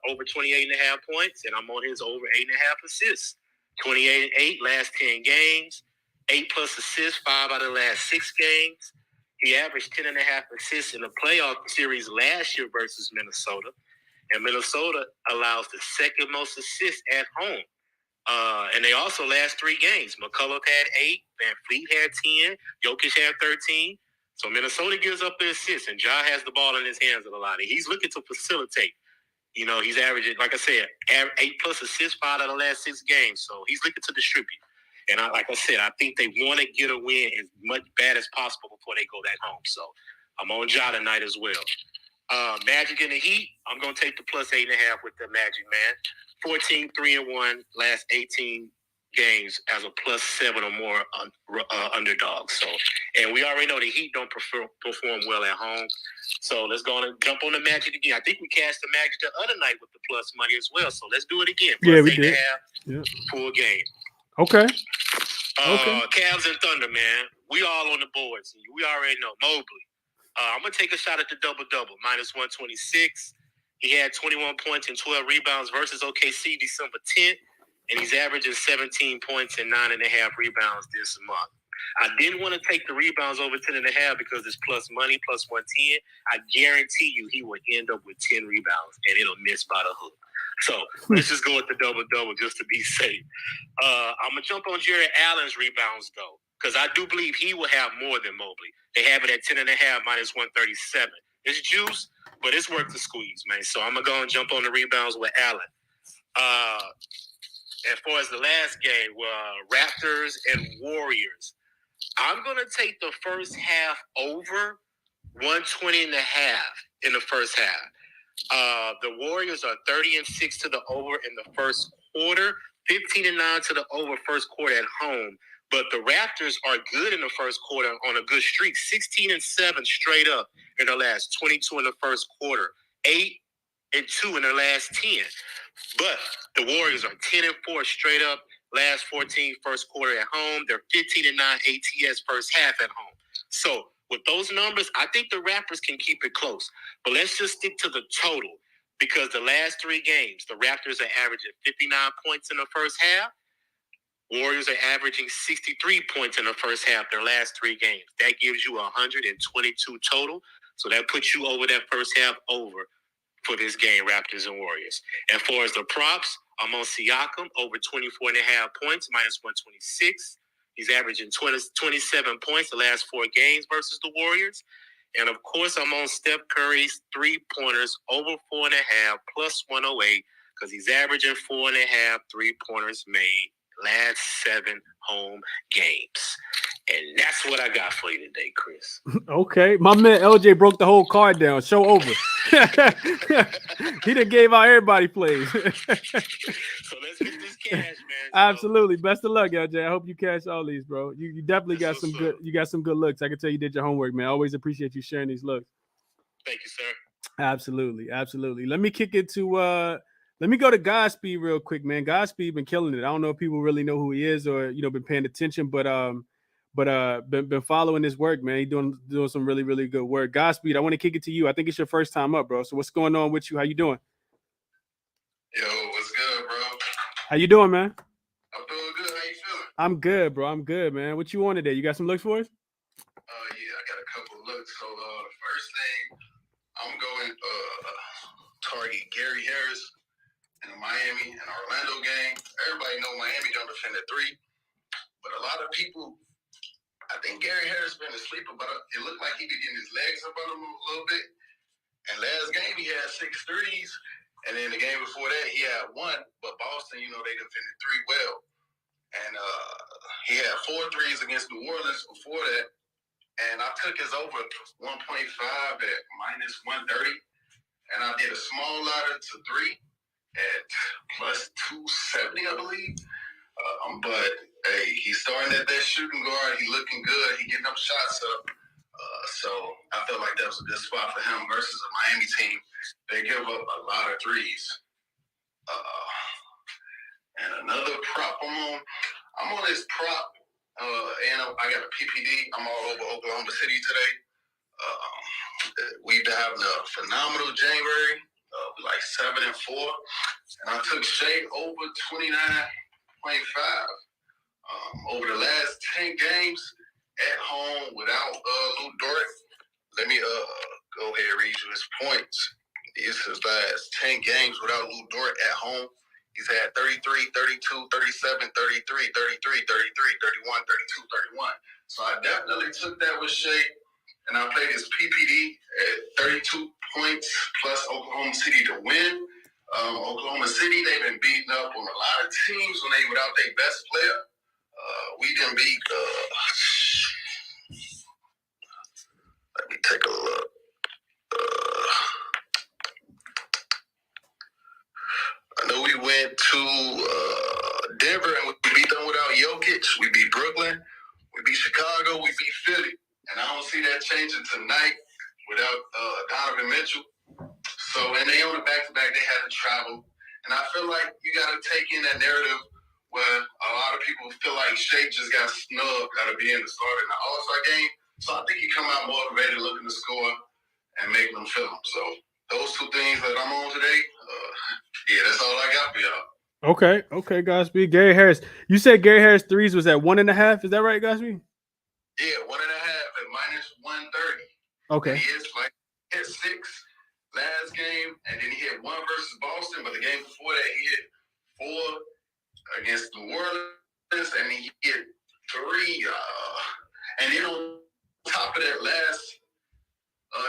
over 28.5 points, and I'm on his over 8.5 assists. 28-8 last 10 games, 8+ assists 5 out of the last 6 games. He averaged 10.5 assists in the playoff series last year versus Minnesota, and Minnesota allows the second most assists at home. And they also last 3 games. McCullough had 8, Van Fleet had 10, Jokic had 13. So Minnesota gives up the assists, and Ja has the ball in his hands a lot. And he's looking to facilitate. He's averaging, like I said, 8+ assists 5 out of the last 6 games. So he's looking to distribute. And like I said, I think they want to get a win as much bad as possible before they go back home. So I'm on Ja tonight as well. Magic and the Heat, I'm going to take the +8.5 with the Magic, man. 14-3-1 last 18 games as a +7 or more underdog. So, and we already know the Heat don't perform well at home. So let's go on and jump on the Magic again. I think we cashed the Magic the other night with the plus money as well. So let's do it again. Yeah, we did. Full game. Okay. Cavs and Thunder, man. We all on the boards. We already know. Mobley. I'm going to take a shot at the double-double, -126. He had 21 points and 12 rebounds versus OKC December 10th, and he's averaging 17 points and 9.5 rebounds this month. I didn't want to take the rebounds over 10.5 because it's plus money, +110. I guarantee you he will end up with 10 rebounds, and it'll miss by the hook. So let's just go with the double-double just to be safe. I'm going to jump on Jared Allen's rebounds, though, because I do believe he will have more than Mobley. They have it at 10.5, -137. It's juice, but it's worth the squeeze, man. So I'm going to go and jump on the rebounds with Allen. As far as the last game, Raptors and Warriors, I'm going to take the first half over 120.5 in the first half. The Warriors are 30-6 to the over in the first quarter, 15-9 to the over first quarter at home. But the Raptors are good in the first quarter on a good streak, 16-7 straight up in the last 22 in the first quarter, 8-2 in their last 10. But the Warriors are 10-4 straight up, last 14 first quarter at home. They're 15-9 ATS first half at home. So with those numbers, I think the Raptors can keep it close. But let's just stick to the total because the last 3 games, the Raptors are averaging 59 points in the first half. Warriors are averaging 63 points in the first half, their last 3 games. That gives you 122 total. So that puts you over that first half over for this game, Raptors and Warriors. As far as the props, I'm on Siakam over 24.5 points, -126. He's averaging 27 points the last 4 games versus the Warriors. And, of course, I'm on Steph Curry's 3-pointers over 4.5, +108, because he's averaging 4.5 3-pointers made last 7 home games. And that's what I got for you today, Chris. Okay. My man LJ broke the whole card down. Show over. He done gave out everybody plays. So let's get this cash, man. Absolutely. Best of luck, LJ. I hope you cash all these, bro. You definitely got some good. You got some good looks. I can tell you did your homework, man. I always appreciate you sharing these looks. Thank you, sir. Absolutely. Let me kick it to let me go to Godspeed real quick, man. Godspeed been killing it. I don't know if people really know who he is or been paying attention, but been following his work, man. He doing some really, really good work. Godspeed, I want to kick it to you. I think it's your first time up, bro. So what's going on with you? How you doing? Yo, what's good, bro? How you doing, man? I'm doing good. How you feeling? I'm good, bro. I'm good, man. What you on today? You got some looks for us? Yeah, I got a couple of looks. So the first thing, I'm going target Gary Harris in the Miami and Orlando game. Everybody know Miami don't defend at 3. But a lot of people, I think Gary Harris been a sleeper, but it looked like he been getting his legs up on him a little bit. And last game, he had 6 threes. And then the game before that, he had 1. But Boston, they defended 3 well. And he had 4 threes against New Orleans before that. And I took his over 1.5 at minus 130. And I did a small ladder to 3 at plus 270, I believe. But hey, he's starting at that shooting guard. He looking good. He getting them shots up. So I felt like that was a good spot for him versus a Miami team. They give up a lot of threes. And another prop I'm on this prop. And I got a PPD. I'm all over Oklahoma City today. We've been having a phenomenal January. Like 7-4. And I took Shea over 29.5. Over the last 10 games at home without Lou Dort. Let me go ahead and read you his points. This is his last 10 games without Lou Dort at home. He's had 33, 32, 37, 33, 33, 33, 31, 32, 31. So I definitely took that with Shea, and I played his PPD at 32 points plus Oklahoma City to win. Oklahoma City, they've been beating up on a lot of teams when they without their best player. We didn't beat. Let me take a look. I know we went to Denver and we beat them without Jokic. We beat Brooklyn. We beat Chicago. We beat Philly. And I don't see that changing tonight without Donovan Mitchell. So, and they on the back-to-back, they had to travel. And I feel like you got to take in that narrative where a lot of people feel like Shea just got snubbed out of being the starter in the All-Star game. So I think he come out motivated, looking to score and making them feel him. So those 2 things that I'm on today, yeah, that's all I got for y'all. Okay, Godspeed. Gary Harris. You said Gary Harris threes was at 1.5. Is that right, Godspeed? Yeah, 1.5 at minus 130. Okay. And he is like hit 6 last game, and then he hit 1 versus Boston. But the game before that, he hit 4 against New Orleans, and he hit 3. And then on top of that, last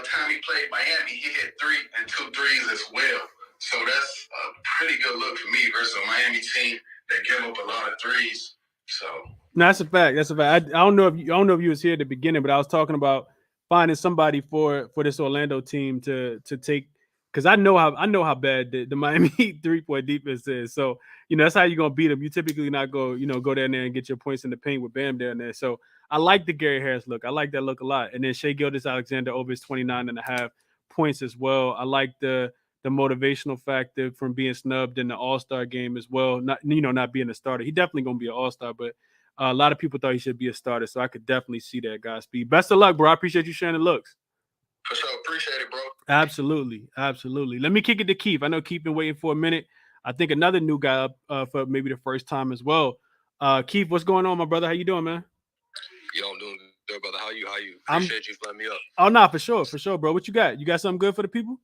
time he played Miami, he hit 3 and 2 threes as well. So that's a pretty good look for me versus a Miami team that give up a lot of threes. So no, that's a fact. That's a fact. I don't know if you was here at the beginning, but I was talking about finding somebody for this Orlando team to take, because I know how bad the Miami Heat 3-point defense is. So that's how you're gonna beat them. You typically not go down there and get your points in the paint with Bam down there. So I like the Gary Harris look. I like that look a lot. And then Shai Gilgeous-Alexander over his 29.5 points as well. I like the motivational factor from being snubbed in the All-Star game as well. Not being a starter. He definitely gonna be an All-Star, but a lot of people thought he should be a starter, so I could definitely see that, Godspeed. Best of luck, bro. I appreciate you sharing the looks. For sure. Appreciate it, bro. Absolutely. Let me kick it to Keith. I know Keith been waiting for a minute. I think another new guy up for maybe the first time as well. Keith, what's going on, my brother? How you doing, man? Yo, I'm doing good, brother. How you? Appreciate you for letting me up. Oh, nah, for sure, bro. What you got? You got something good for the people?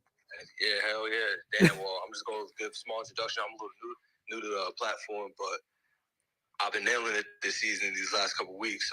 Yeah, hell yeah. Damn, well, I'm just going to give a small introduction. I'm a little new to the platform, but I've been nailing it this season, these last couple of weeks.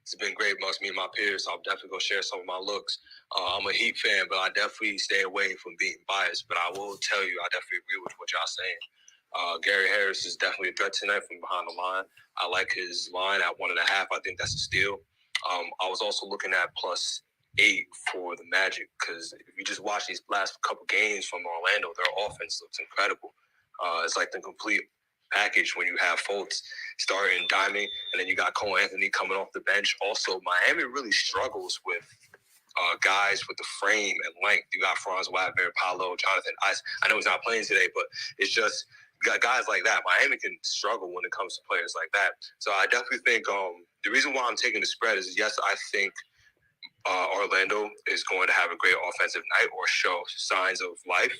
It's been great amongst me and my peers. So I'm definitely going to share some of my looks. I'm a Heat fan, but I definitely stay away from being biased. But I will tell you, I definitely agree with what y'all saying. Gary Harris is definitely a threat tonight from behind the line. I like his line at 1.5. I think that's a steal. I was also looking at +8 for the Magic, because if you just watch these last couple games from Orlando, their offense looks incredible. It's like the complete package when you have Fultz starting Diamond, and then you got Cole Anthony coming off the bench. Also, Miami really struggles with guys with the frame and length. You got Franz Wagner, Paolo, Jonathan Ice. I know he's not playing today, but it's just guys like that. Miami can struggle when it comes to players like that. So I definitely think the reason why I'm taking the spread is, yes, I think Orlando is going to have a great offensive night or show signs of life.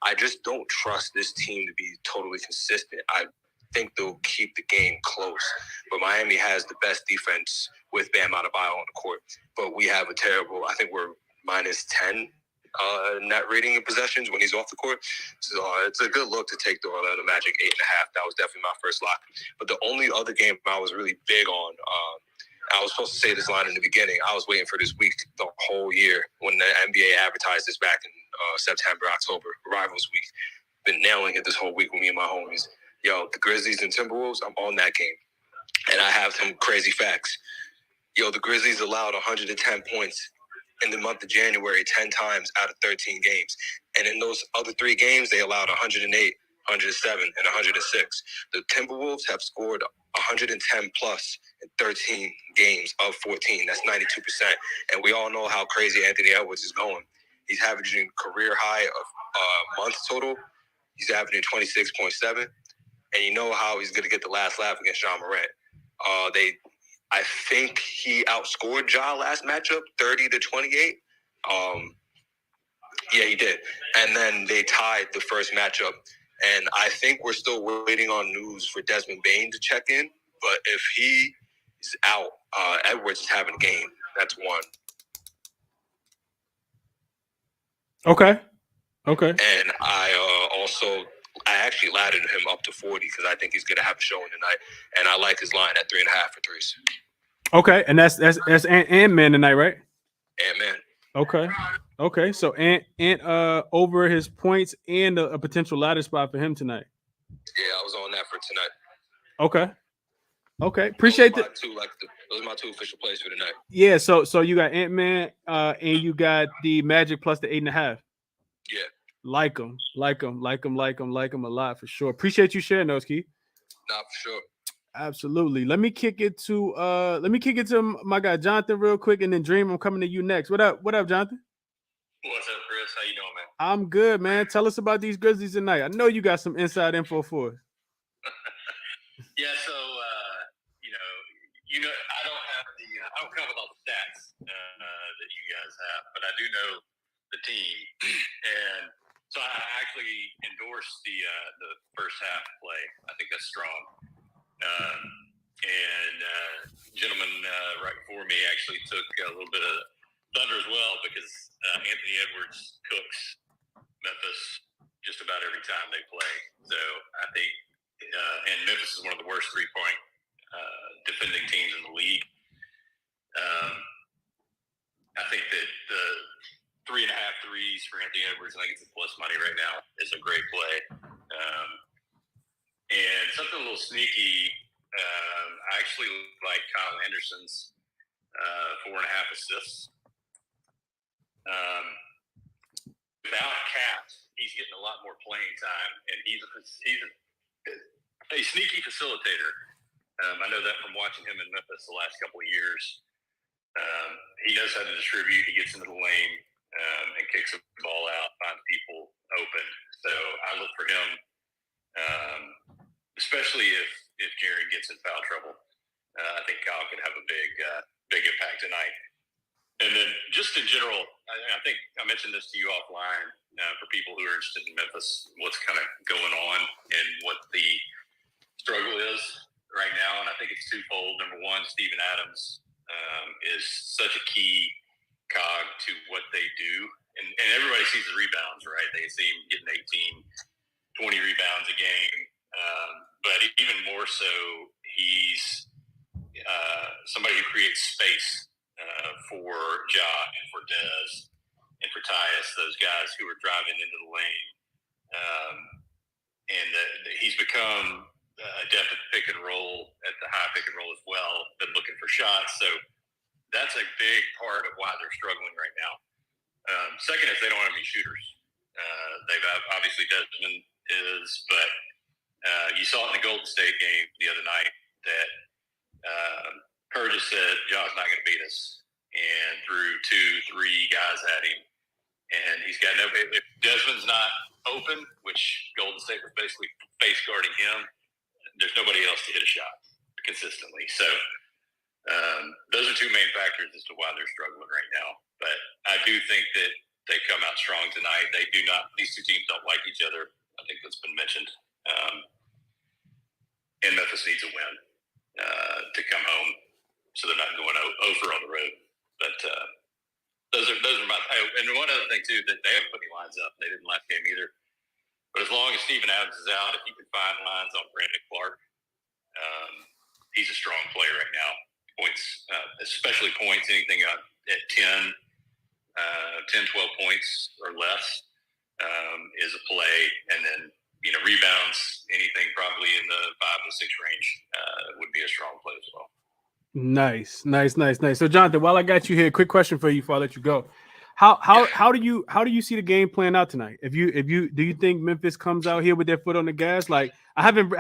I just don't trust this team to be totally consistent. I think they'll keep the game close. But Miami has the best defense with Bam Adebayo on the court. But we have a terrible, I think we're -10 net rating and possessions when he's off the court. So it's a good look to take the Orlando Magic 8.5. That was definitely my first lock. But the only other game I was really big on, I was supposed to say this line in the beginning. I was waiting for this week the whole year when the NBA advertised this back in September, October, Rivals Week. Been nailing it this whole week with me and my homies. Yo, the Grizzlies and Timberwolves, I'm on that game. And I have some crazy facts. Yo, the Grizzlies allowed 110 points in the month of January 10 times out of 13 games. And in those other 3 games, they allowed 108, 107, and 106. The Timberwolves have scored 110 plus in 13 games of 14. That's 92%. And we all know how crazy Anthony Edwards is going. He's averaging career high of months total. He's averaging 26.7. And you know how he's going to get the last laugh against John Morant. I think he outscored Ja last matchup, 30-28. Yeah, he did. And then they tied the first matchup. And I think we're still waiting on news for Desmond Bane to check in. But if he is out, Edwards is having a game. That's one. Okay. And I actually laddered him up to 40 because I think he's going to have a showing tonight. And I like his line at 3.5 for threes. Okay, and that's Ant-Man tonight, right? Ant-Man. Okay. So Ant over his points and a potential ladder spot for him tonight. Yeah, I was on that for tonight. Okay. Appreciate that. Those are my 2 official plays for tonight. Yeah. So you got Ant-Man, and you got the Magic plus the 8.5. Yeah. Like him a lot for sure. Appreciate you sharing those, Keith. Nah, for sure. Absolutely. Let me kick it to my guy Jonathan real quick, and then Dream, I'm coming to you next. What up, Jonathan? What's up, Chris? How you doing, man? I'm good, man. Tell us about these Grizzlies tonight. I know you got some inside info for us. Yeah, so I don't come with all the stats that you guys have, but I do know the team, and so I actually endorsed the first half play. I think that's strong. Gentleman right before me actually took a little bit of thunder as well because Anthony Edwards cooks Memphis just about every time they play. So I think, and Memphis is one of the worst 3-point defending teams in the league. I think that the 3.5 threes for Anthony Edwards, I think it's a plus money right now, is a great play. And something a little sneaky, I actually like Kyle Anderson's 4.5 assists. Without Cat, he's getting a lot more playing time, and he's a sneaky facilitator. I know that from watching him in Memphis the last couple of years. He knows how to distribute. He gets into the lane and kicks the ball out, finds people open. So I look for him, especially if Jared gets in foul trouble. I think Kyle could have a big impact tonight. And then just in general, I think I mentioned this to you offline for people who are interested in Memphis, what's kind of going on and what the struggle is right now. And I think it's twofold. Number one, Steven Adams is such a key cog to what they do. And everybody sees the rebounds, right? They see him getting 18, 20 rebounds a game. But even more so, he's somebody who creates space for Ja and for Dez and for Tyus, those guys who are driving into the lane. He's become adept at the pick and roll, at the high pick and roll as well, been looking for shots. So that's a big part of why they're struggling right now. Second is they don't have any shooters. They've obviously Desmond is, but you saw it in the Golden State game the other night that Kerr just said Ja's not going to beat us, and threw 2-3 guys at him, and he's got no. If Desmond's not open, which Golden State was basically face guarding him, there's nobody else to hit a shot consistently. So those are two main factors as to why they're struggling right now. But I do think that they come out strong tonight. They do not. These two teams don't like each other. I think that's been mentioned. And Memphis needs a win to come home, so they're not going over on the road. But those are my. And one other thing too, that they haven't put any lines up. They didn't last game either. But as long as Steven Adams is out, if you can find lines on Brandon Clark, he's a strong player right now. Points, especially points, anything at 10, 12 points or less is a play. And then, rebounds, anything probably in the 5 to 6 range would be a strong play as well. Nice. So, Jonathan, while I got you here, quick question for you before I let you go. How do you see the game playing out tonight? Do you think Memphis comes out here with their foot on the gas? Like, I haven't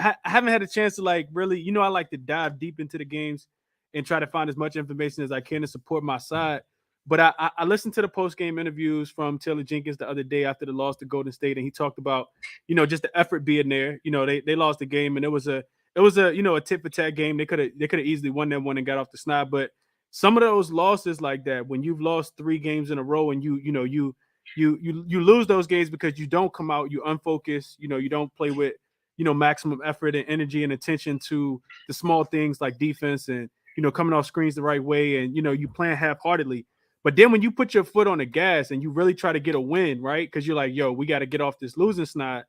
had a chance to like really, I like to dive deep into the games and try to find as much information as I can to support my side. But I listened to the post game interviews from Taylor Jenkins the other day after the loss to Golden State, and he talked about just the effort being there. They lost the game, and it was a tit for tat game. They could have easily won that one and got off the snide, but some of those losses like that, when you've lost 3 games in a row and you lose those games because you don't come out, you unfocused, you don't play with, maximum effort and energy and attention to the small things like defense and, coming off screens the right way. And, you playing half-heartedly. But then when you put your foot on the gas and you really try to get a win, right? Because you're like, yo, we got to get off this losing snide.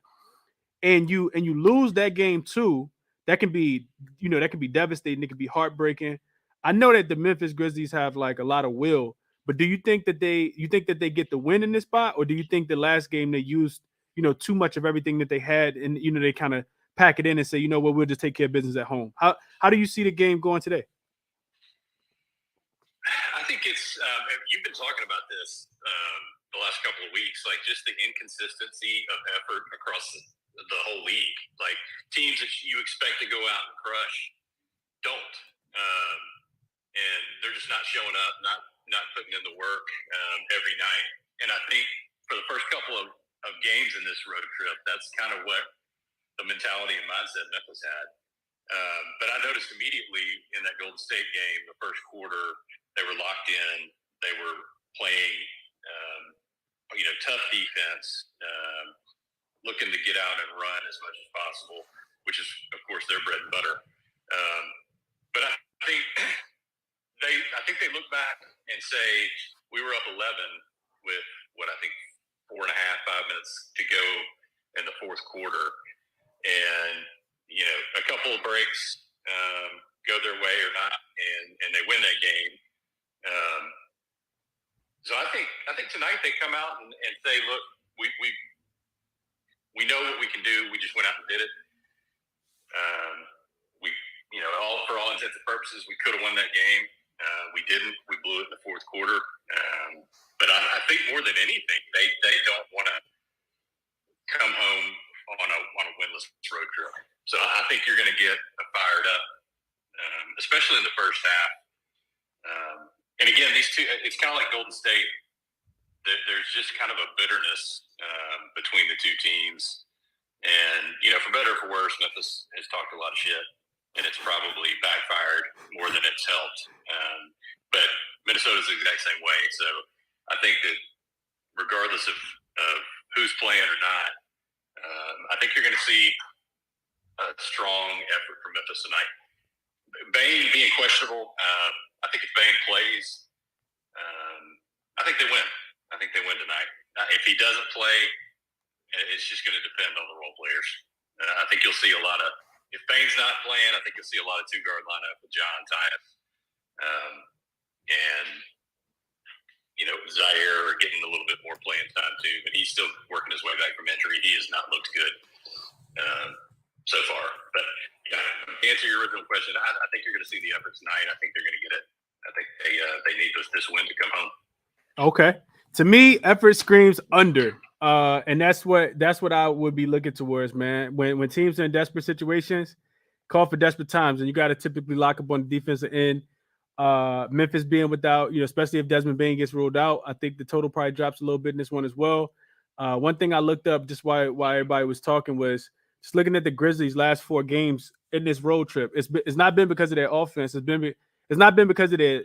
And you lose that game too, that can be devastating. It can be heartbreaking. I know that the Memphis Grizzlies have like a lot of will, but do you think that they get the win in this spot, or do you think the last game they used, too much of everything that they had, and they kind of pack it in and say, we'll just take care of business at home? How do you see the game going today? I think it's you've been talking about this the last couple of weeks, like just the inconsistency of effort across the whole league. Like teams that you expect to go out and crush don't. And they're just not showing up, not putting in the work every night. And I think for the first couple of games in this road trip, that's kind of what the mentality and mindset Memphis had. But I noticed immediately in that Golden State game, the first quarter, they were locked in. They were playing, tough defense, looking to get out and run as much as possible, which is, of course, their bread and butter. But I think they look back and say we were up 11 with what I think 4.5, 5 minutes to go in the fourth quarter, and a couple of breaks go their way or not, and they win that game. So I think tonight they come out and say, look, we know what we can do. We just went out and did it. For all intents and purposes, we could have won that game. We didn't. We blew it in the fourth quarter. But I think more than anything, they don't want to come home on a winless road trip. So I think you're going to get fired up, especially in the first half. And again, these two, it's kind of like Golden State. There's just kind of a bitterness between the two teams. And, for better or for worse, Memphis has talked a lot of shit, and it's probably backfired more than it's helped. But Minnesota's the exact same way. So I think that regardless of who's playing or not, I think you're going to see a strong effort from Memphis tonight. Bane being questionable, I think if Bane plays, I think they win. I think they win tonight. If he doesn't play, it's just going to depend on the role players. I think you'll see a lot of, if Bane's not playing, I think you'll see a lot of 2-guard lineup with John Tyus. And, Zaire are getting a little bit more playing time too, but he's still working his way back from injury. He has not looked good so far. But yeah, to answer your original question, I think you're going to see the effort tonight. I think they're going to get it. I think they need this win to come home. Okay. To me, effort screams under. And that's what I would be looking towards, man. When teams are in desperate situations, call for desperate times, and you got to typically lock up on the defensive end. Memphis being without, especially if Desmond Bane gets ruled out, I think the total probably drops a little bit in this one as well. One thing I looked up just while everybody was talking was just looking at the Grizzlies' last 4 games in this road trip. It's not been because of their offense. It's not been because of they've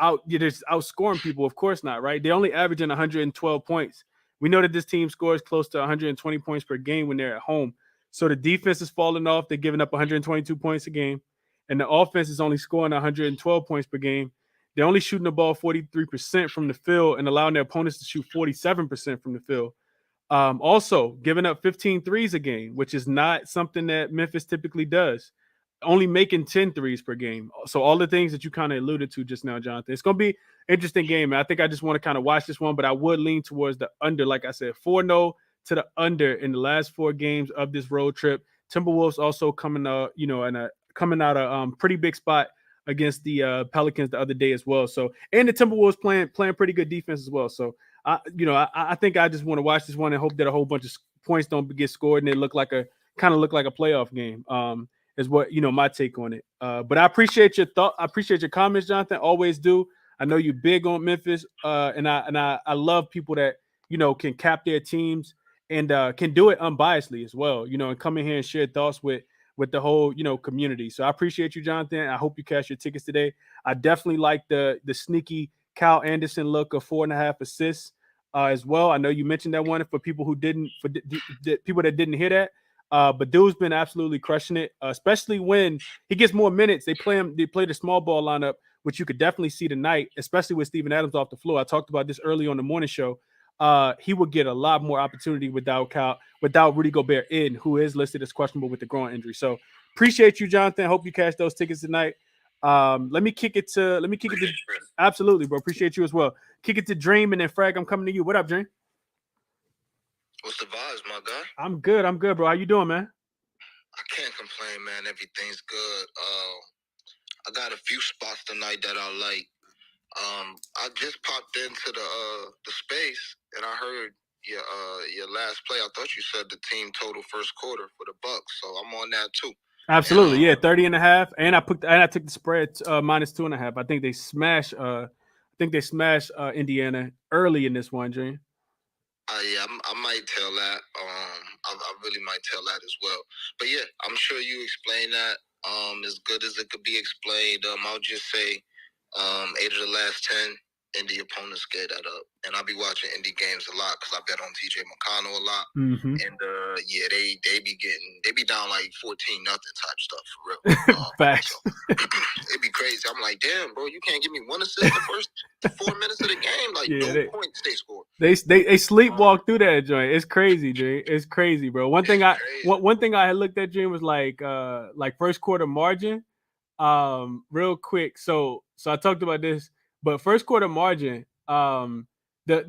outscoring people. Of course not, right? They're only averaging 112 points. We know that this team scores close to 120 points per game when they're at home. So the defense is falling off. They're giving up 122 points a game, and the offense is only scoring 112 points per game. They're only shooting the ball 43% from the field and allowing their opponents to shoot 47% from the field. Also, giving up 15 threes a game, which is not something that Memphis typically does. Only making 10 threes per game. So all the things that you kind of alluded to just now, Jonathan. It's going to be an interesting game. I think I just want to kind of watch this one, but I would lean towards the under. Like I said, 4-0 to the under in the last 4 games of this road trip. Timberwolves also coming out, coming out a pretty big spot against the Pelicans the other day as well. So, and the Timberwolves playing pretty good defense as well. So, I think I just want to watch this one and hope that a whole bunch of points don't get scored and it look like a playoff game. Is what my take on it. But I appreciate your thought. I appreciate your comments, Jonathan. Always do. I know you're big on Memphis, and I love people that can cap their teams and can do it unbiasedly as well. And come in here and share thoughts with the whole community. So I appreciate you, Jonathan. I hope you cash your tickets today. I definitely like the sneaky Kyle Anderson look of 4.5 assists as well. I know you mentioned that one for people who didn't, people that didn't hear that. But dude's been absolutely crushing it, especially when he gets more minutes. They play the small ball lineup, which you could definitely see tonight, especially with Steven Adams off the floor. I talked about this early on the morning show. He would get a lot more opportunity without Rudy Gobert who is listed as questionable with the groin injury. So appreciate you, Jonathan. Hope you cash those tickets tonight. Let me kick it to absolutely, bro. Appreciate you as well. Kick it to Dream and then Frag. I'm coming to you. What up, Dream? What's the vibes, my guy? I'm good, bro. How you doing, man? I can't complain, man. Everything's good. I got a few spots tonight that I like. I just popped into the space and I heard your last play. I thought you said the team total first quarter for the Bucks, so I'm on that too. Absolutely, and, 30.5, and I took the spread minus 2.5. I think they smashed. Indiana early in this one, Dream. Yeah, I might tell that. I really might tell that as well. But yeah, I'm sure you explained that as good as it could be explained. I'll just say 8 of the last 10 Indy opponents gave that up, and I'll be watching Indy games a lot because I bet on TJ McConnell a lot. Mm-hmm. And they be down like 14-0 type stuff for real. Facts. So, it'd be crazy. I'm like, damn, bro, you can't give me one assist the first 4 minutes of the game. Like points they scored. They sleepwalk through that joint. It's crazy, Dream. It's crazy, bro. One thing I had looked at, Dream, was like first quarter margin. Real quick. So I talked about this, but first quarter margin. And I'm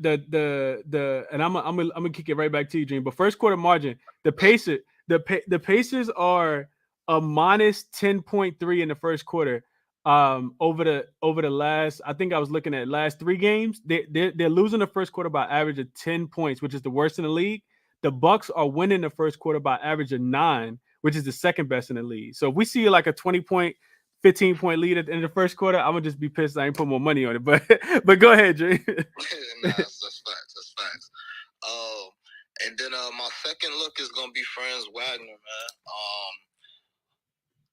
gonna kick it right back to you, Dream. But first quarter margin, the Pacers are a minus 10.3 in the first quarter. Over the last, I think I was looking at last 3 games, they're losing the first quarter by average of 10 points, which is the worst in the league. The Bucks are winning the first quarter by average of 9, which is the second best in the league. So if we see like a 20-point, 15-point lead at the end of the first quarter, I'm gonna just be pissed I ain't put more money on it. But go ahead, Jay. That's facts. And then my second look is gonna be Franz Wagner, man.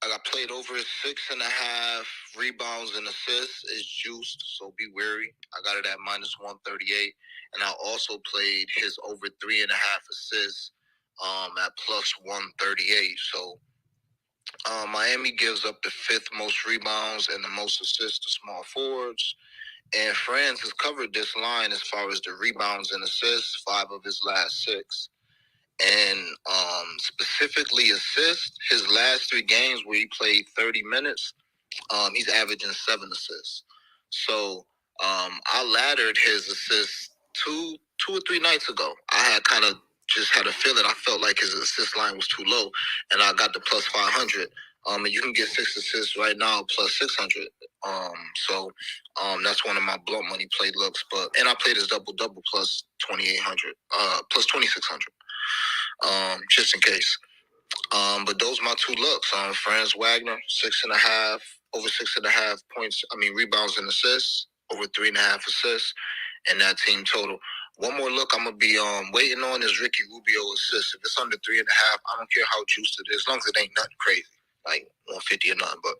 I played over 6.5 rebounds and assists. It's juiced, so be wary. I got it at minus 138, and I also played his over 3.5 assists at plus 138. So Miami gives up the 5th most rebounds and the most assists to small forwards. And Franz has covered this line as far as the rebounds and assists, 5 of his last 6. And specifically assists, his last 3 games where he played 30 minutes, he's averaging 7 assists. So I laddered his assists 2 or 3 nights ago. I had kind of just had a feeling. I felt like his assist line was too low, and I got the plus 500. And you can get 6 assists right now plus 600. So that's one of my blunt money play looks. And I played his double plus 2,800, plus 2,600. Just in case. But those are my 2 looks. Franz Wagner, 6.5, over 6.5 points. Rebounds and assists, over 3.5 assists, and that team total. One more look I'm gonna be waiting on is Ricky Rubio assists. If it's under 3.5, I don't care how juiced it is, as long as it ain't nothing crazy, like 150 or nothing. But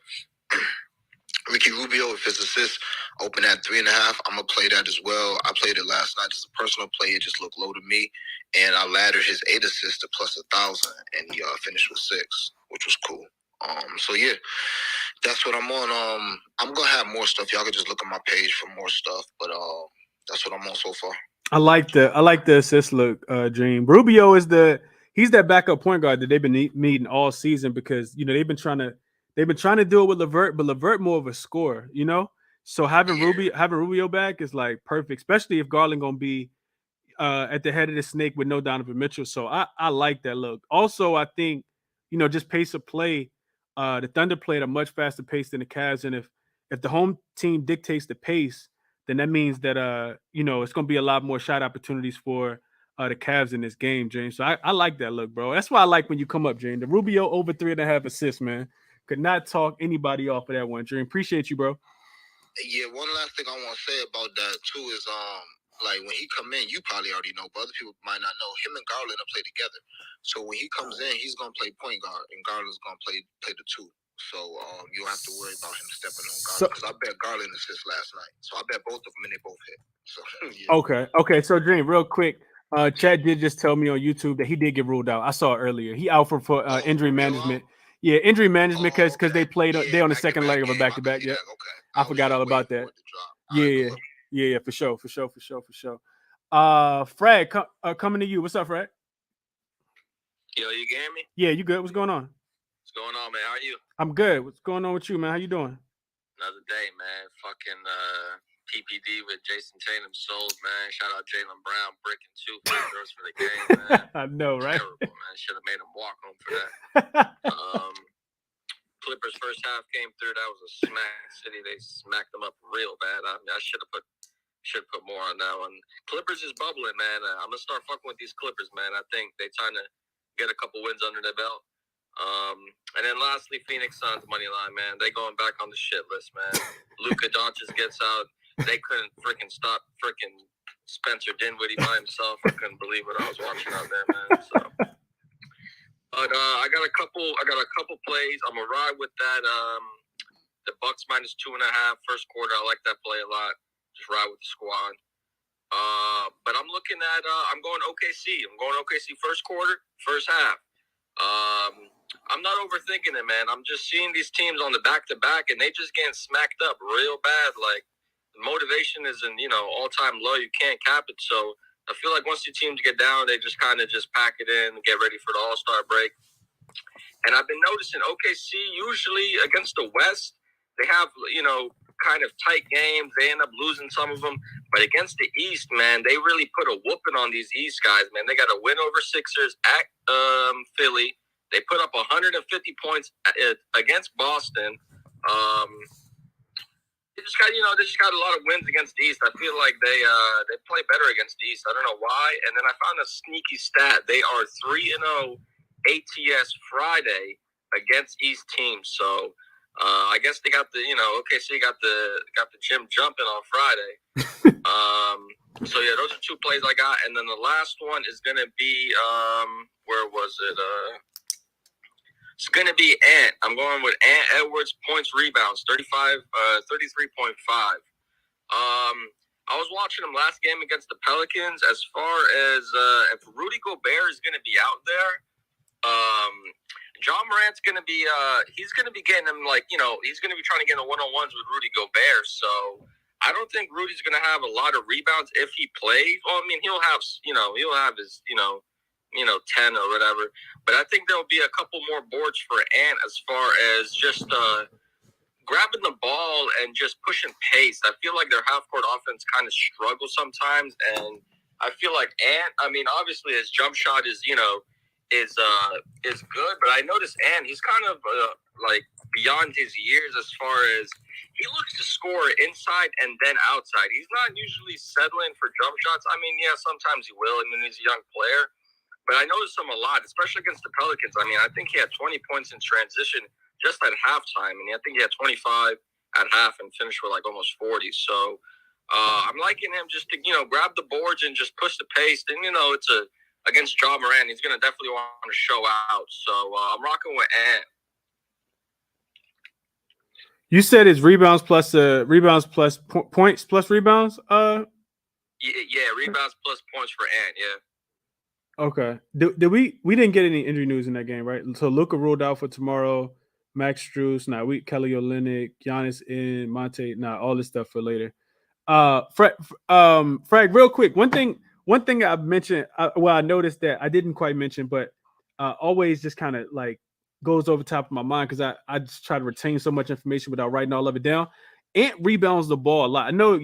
Ricky Rubio, if his assists open at 3.5, I'm gonna play that as well. I played it last night as a personal play. It just looked low to me, and I laddered his 8 assists to plus 1,000, and he finished with 6, which was cool. So yeah, That's what I'm on. I'm gonna have more stuff. Y'all can just look at my page for more stuff. But that's what I'm on so far. I like the assist look, Dream. Rubio is he's that backup point guard that they've been needing all season because they've been trying to do it with Levert, but Levert more of a scorer, So having Rubio back is like perfect, especially if Garland gonna be at the head of the snake with no Donovan Mitchell. So I like that look. Also, I think just pace of play. The Thunder play at a much faster pace than the Cavs, and if the home team dictates the pace, then that means that it's going to be a lot more shot opportunities for the Cavs in this game, James. So I like that look, bro. That's why I like when you come up, James. The Rubio over 3.5 assists, man. Could not talk anybody off of that one, Dream. Appreciate you, bro. Yeah, one last thing I want to say about that too is like when he come in, you probably already know, but other people might not know. Him and Garland will play together. So when he comes in, he's gonna play point guard, and Garland's gonna play the two. So you don't have to worry about him stepping on Garland because I bet Garland assist last night. So I bet both of them and they both hit. So yeah. Okay. So Dream, real quick. Chad did just tell me on YouTube that he did get ruled out. I saw it earlier. He out for injury management. Yeah, injury management because they played. They on the second leg of a back-to-back. Yeah, okay. I forgot all about that. Yeah, for sure. Fred, coming to you. What's up, Fred? Yo, you hear me? Yeah, you good? What's going on? What's going on, man? How are you? I'm good. What's going on with you, man? How you doing? Another day, man. Fucking PPD with Jason Tatum sold, man. Shout out Jaylen Brown breaking 2 free throws for the game, man. I know, right? Terrible, man. Should have made him walk home for that. Clippers first half came through. That was a smack city. They smacked them up real bad. I mean, I should have put more on that one. Clippers is bubbling, man. I'm gonna start fucking with these Clippers, man. I think they trying to get a couple wins under their belt. And then lastly, Phoenix Suns money line, man. They going back on the shit list, man. Luka Doncic gets out. They couldn't freaking stop freaking Spencer Dinwiddie by himself. I couldn't believe what I was watching out there, man. So, but I got a couple plays. I'm gonna ride with that. The Bucks minus 2.5 first quarter. I like that play a lot. Just ride with the squad. But I'm looking at. I'm going OKC. I'm going OKC first quarter, first half. I'm not overthinking it, man. I'm just seeing these teams on the back-to-back, and they just getting smacked up real bad. Like, the motivation is in, all-time low. You can't cap it. So I feel like once the teams get down, they just kind of just pack it in and get ready for the All-Star break. And I've been noticing OKC usually against the West, they have, kind of tight games. They end up losing some of them. But against the East, man, they really put a whooping on these East guys, man. They got a win over Sixers at Philly. They put up 150 points against Boston. They just got a lot of wins against the East. I feel like they play better against the East. I don't know why. And then I found a sneaky stat. They are 3-0 ATS Friday against East teams. So I guess they got OKC got the gym jumping on Friday. So yeah, those are 2 plays I got, and then the last one is gonna be where was it? It's gonna be Ant. I'm going with Ant Edwards points rebounds 33.5. I was watching him last game against the Pelicans. As far as if Rudy Gobert is gonna be out there, John Morant's gonna be he's gonna be getting him he's gonna be trying to get in one-on-ones with Rudy Gobert. So I don't think Rudy's gonna have a lot of rebounds if he plays. Well, I mean he'll have his 10 or whatever. But I think there'll be a couple more boards for Ant as far as just grabbing the ball and just pushing pace. I feel like their half-court offense kind of struggles sometimes, and I feel like Ant. I mean, obviously his jump shot is good, but I noticed Ant. He's kind of beyond his years as far as he looks to score inside and then outside. He's not usually settling for jump shots. I mean, yeah, sometimes he will. I mean, he's a young player. But I noticed him a lot, especially against the Pelicans. I mean, I think he had 20 points in transition just at halftime. And I think he had 25 at half and finished with almost 40. So I'm liking him just to, grab the boards and just push the pace. And, it's against Ja Morant. He's going to definitely want to show out. So I'm rocking with Ant. You said it's rebounds plus points plus rebounds? Yeah, rebounds plus points for Ant, yeah. Okay. Did we didn't get any injury news in that game, right? So Luka ruled out for tomorrow. Max Strus, Kelly Olynyk, Giannis in Monte, all this stuff for later. Frag, real quick. One thing I mentioned, I noticed that I didn't quite mention, but always just kind of like goes over top of my mind because I just try to retain so much information without writing all of it down. Ant rebounds the ball a lot. I know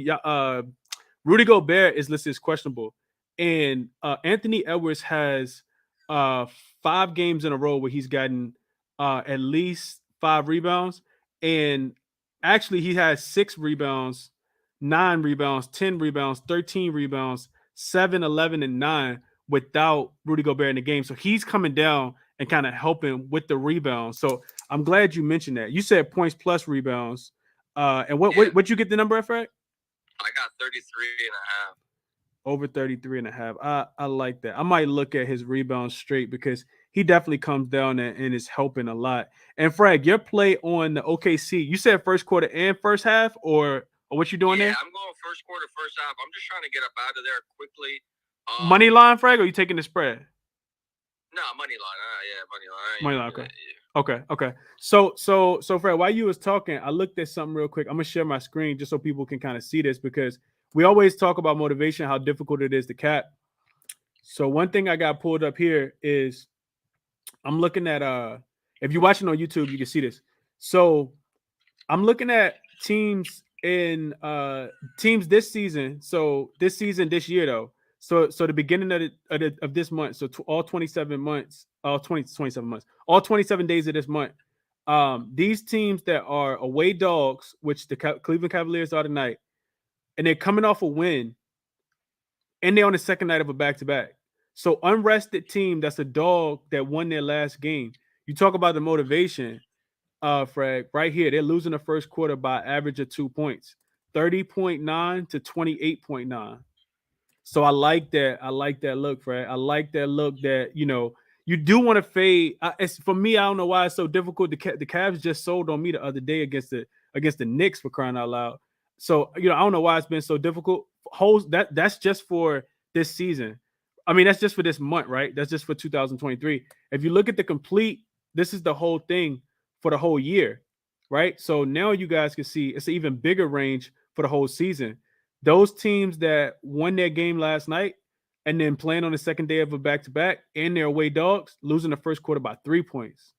Rudy Gobert is listed as questionable, and Anthony Edwards has uh 5 games in a row where he's gotten at least 5 rebounds, and actually he has 6 rebounds, 9 rebounds, 10 rebounds, 13 rebounds, 7, 11, and 9 without Rudy Gobert in the game. So he's coming down and kind of helping with the rebounds. So I'm glad you mentioned that. You said points plus rebounds. And what you get the number at, Fred? I got 33.5. Over 33 and a half. I like that. I might look at his rebounds straight because he definitely comes down and is helping a lot. And Frag, your play on the OKC, you said first quarter and first half, or what you doing there? I'm going first quarter, first half. I'm just trying to get up out of there quickly. Money line, Frag, or are you taking the spread? No, money line. Money line, okay. Yeah. Okay. So Fred, while you was talking, I looked at something real quick. I'm gonna share my screen just so people can kind of see this because we always talk about motivation, how difficult it is to cap. So one thing I got pulled up here is I'm looking at if you're watching on YouTube, you can see this. So I'm looking at teams in teams this season. So this year though. So the beginning of this month, so all 27 months, all 27 months, all 27 days of this month, these teams that are away dogs, which the Cleveland Cavaliers are tonight, and they're coming off a win, and they're on the second night of a back-to-back. So unrested team that's a dog that won their last game. You talk about the motivation, Fred, right here. They're losing the first quarter by average of 2 points, 30.9 to 28.9. So I like that. I like that look, Fred. I like that look that, you do want to fade. It's for me, I don't know why it's so difficult. The Cavs just sold on me the other day against the Knicks, for crying out loud. So, I don't know why it's been so difficult. That's just for this season. I mean, that's just for this month, right? That's just for 2023. If you look at the complete, this is the whole thing for the whole year, right? So now you guys can see it's an even bigger range for the whole season. Those teams that won their game last night and then playing on the second day of a back-to-back and their away dogs, losing the first quarter by 3 points,